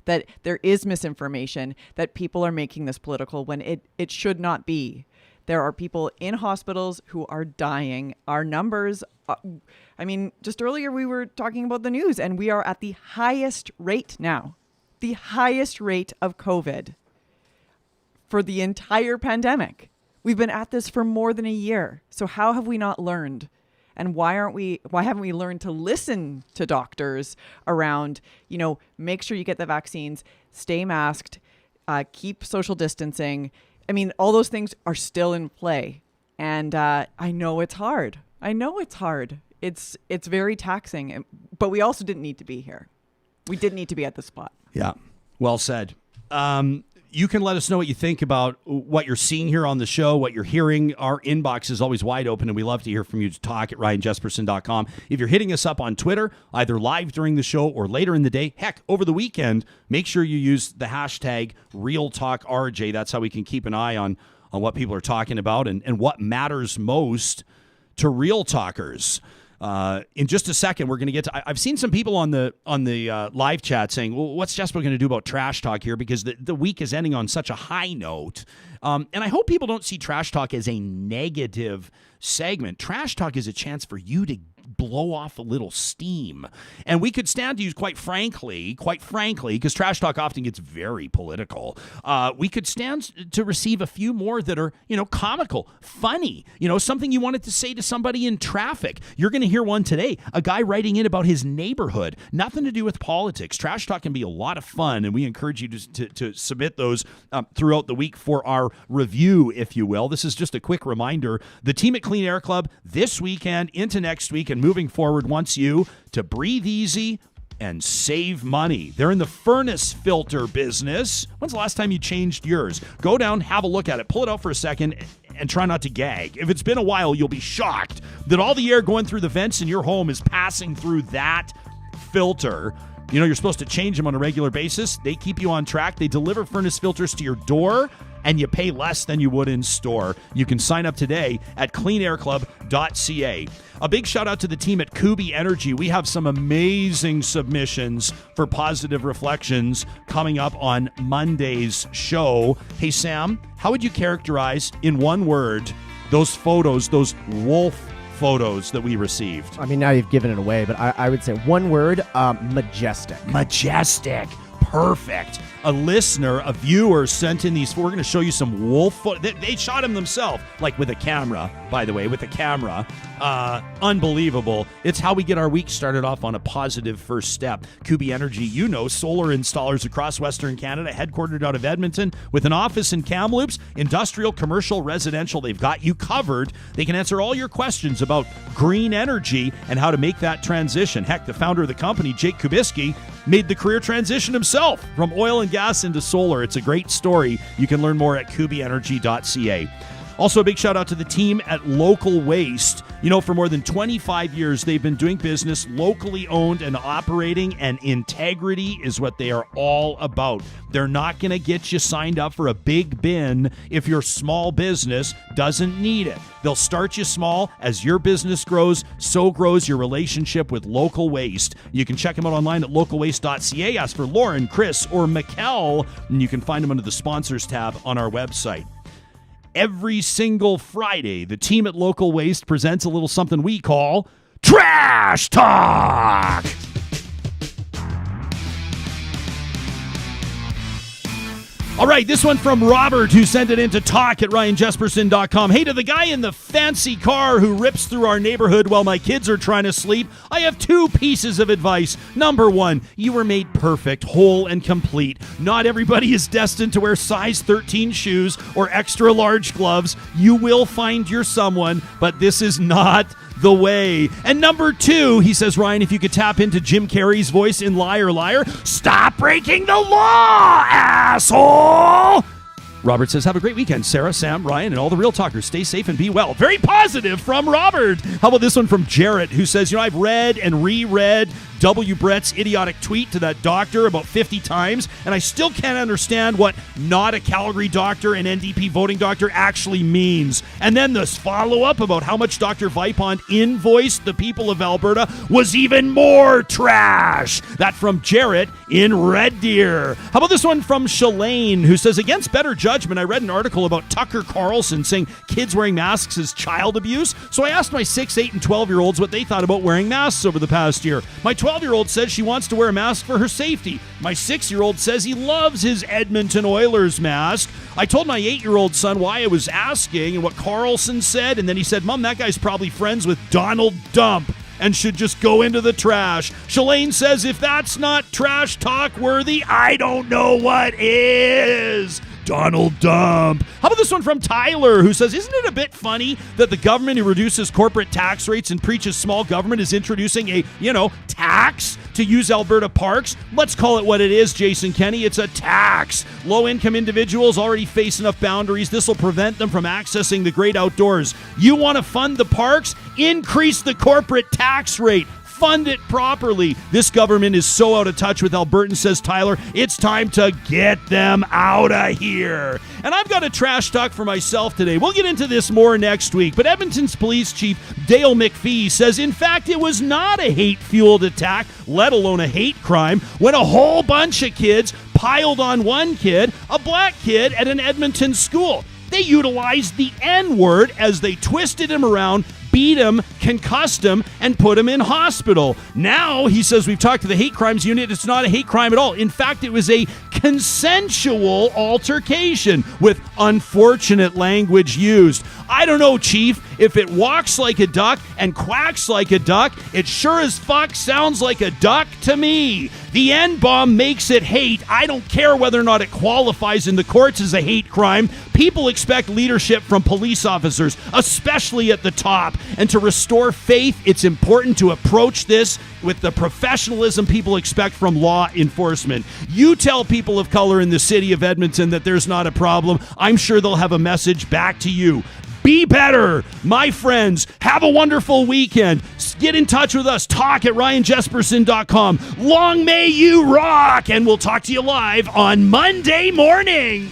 Speaker 3: that there is misinformation, that people are making this political when it should not be. There are people in hospitals who are dying. Our numbers, just earlier we were talking about the news, and we are at the highest rate now, the highest rate of COVID for the entire pandemic. We've been at this for more than a year. So how have we not learned? And why haven't we learned to listen to doctors around, make sure you get the vaccines, stay masked, keep social distancing. I mean, all those things are still in play. And I know it's hard. It's very taxing, but we also didn't need to be here. We didn't need to be at this spot.
Speaker 2: Yeah, well said. You can let us know what you think about what you're seeing here on the show, what you're hearing. Our inbox is always wide open, and we love to hear from you. Talk at ryanjesperson.com. If you're hitting us up on Twitter, either live during the show or later in the day, heck, over the weekend, make sure you use the hashtag RealTalkRJ. That's how we can keep an eye on what people are talking about and what matters most to Real Talkers. In just a second, we're going to get to. I've seen some people on the live chat saying, "Well, what's Jesper going to do about trash talk here?" Because the week is ending on such a high note, and I hope people don't see trash talk as a negative segment. Trash talk is a chance for you to blow off a little steam, and we could stand to use, quite frankly, because trash talk often gets very political. We could stand to receive a few more that are, comical, funny, something you wanted to say to somebody in traffic. You're going to hear one today, a guy writing in about his neighborhood, nothing to do with politics. Trash talk can be a lot of fun, and we encourage you to submit those throughout the week for our review, if you will. This is just a quick reminder. The team at Clean Air Club this weekend into next week and moving forward wants you to breathe easy and save money. They're in the furnace filter business. When's the last time you changed yours? Go down, have a look at it, pull it out for a second, and try not to gag. If it's been a while, you'll be shocked that all the air going through the vents in your home is passing through that filter. You're supposed to change them on a regular basis. They keep you on track. They deliver furnace filters to your door, and you pay less than you would in store. You can sign up today at cleanairclub.ca. A big shout out to the team at Kubi Energy. We have some amazing submissions for positive reflections coming up on Monday's show. Hey, Sam, how would you characterize in one word those photos, those wolf photos that we received?
Speaker 12: I mean, now you've given it away, but I would say one word, majestic.
Speaker 2: Majestic. Perfect. A listener, a viewer sent in these. We're going to show you some wolf. They shot him themselves, like with a camera, by the way, with a camera. Unbelievable. It's how we get our week started off on a positive first step. Kubi Energy, solar installers across Western Canada, headquartered out of Edmonton, with an office in Kamloops, industrial, commercial, residential. They've got you covered. They can answer all your questions about green energy and how to make that transition. Heck, the founder of the company, Jake Kubiski, made the career transition himself from oil and gas into solar. It's a great story. You can learn more at kubienergy.ca. Also, a big shout out to the team at Local Waste. For more than 25 years, they've been doing business locally owned and operating, and integrity is what they are all about. They're not going to get you signed up for a big bin if your small business doesn't need it. They'll start you small. As your business grows, so grows your relationship with Local Waste. You can check them out online at localwaste.ca. Ask for Lauren, Chris, or Mikkel, and you can find them under the sponsors tab on our website. Every single Friday, the team at Local Waste presents a little something we call Trash Talk. All right, this one from Robert, who sent it in to talk@ryanjesperson.com. Hey, to the guy in the fancy car who rips through our neighborhood while my kids are trying to sleep, I have 2 pieces of advice. Number 1, you were made perfect, whole, and complete. Not everybody is destined to wear size 13 shoes or extra large gloves. You will find your someone, but this is not the way. And number 2, he says, Ryan, if you could tap into Jim Carrey's voice in Liar Liar, stop breaking the law, asshole! Robert says, have a great weekend, Sarah, Sam, Ryan, and all the Real Talkers. Stay safe and be well. Very positive from Robert. How about this one from Jarrett, who says, I've read and reread W. Brett's idiotic tweet to that doctor about 50 times, and I still can't understand what not a Calgary doctor and NDP voting doctor actually means. And then this follow-up about how much Dr. Vipond invoiced the people of Alberta was even more trash. That from Jarrett in Red Deer. How about this one from Shalane, who says, against better judgment, I read an article about Tucker Carlson saying kids wearing masks is child abuse. So I asked my 6, 8, and 12-year-olds what they thought about wearing masks over the past year. My 12-year-old says she wants to wear a mask for her safety. My 6-year-old says he loves his Edmonton Oilers mask. I told my 8-year-old son why I was asking and what Carlson said, and then he said, Mom, that guy's probably friends with Donald Dump and should just go into the trash. Shalane says, if that's not trash talk worthy, I don't know what is. Donald Dump. How about this one from Tyler, who says, isn't it a bit funny that the government who reduces corporate tax rates and preaches small government is introducing a, tax to use Alberta parks? Let's call it what it is, Jason Kenney. It's a tax. Low-income individuals already face enough boundaries. This will prevent them from accessing the great outdoors. You want to fund the parks? Increase the corporate tax rate. Fund it properly. This government is so out of touch with Albertans, says Tyler. It's time to get them out of here. And I've got a trash talk for myself today. We'll get into this more next week. But Edmonton's police chief, Dale McPhee, says, in fact, it was not a hate-fueled attack, let alone a hate crime, when a whole bunch of kids piled on one kid, a black kid, at an Edmonton school. They utilized the N-word as they twisted him around, beat him, concussed him, and put him in hospital. Now, he says, we've talked to the hate crimes unit. It's not a hate crime at all. In fact, it was a consensual altercation with unfortunate language used. I don't know, Chief. If it walks like a duck and quacks like a duck, it sure as fuck sounds like a duck to me. The N-bomb makes it hate. I don't care whether or not it qualifies in the courts as a hate crime. People expect leadership from police officers, especially at the top. And to restore faith, it's important to approach this with the professionalism people expect from law enforcement. You tell people of color in the city of Edmonton that there's not a problem. I'm sure they'll have a message back to you. Be better, my friends. Have a wonderful weekend. Get in touch with us. Talk@ryanjesperson.com. Long may you rock, and we'll talk to you live on Monday morning.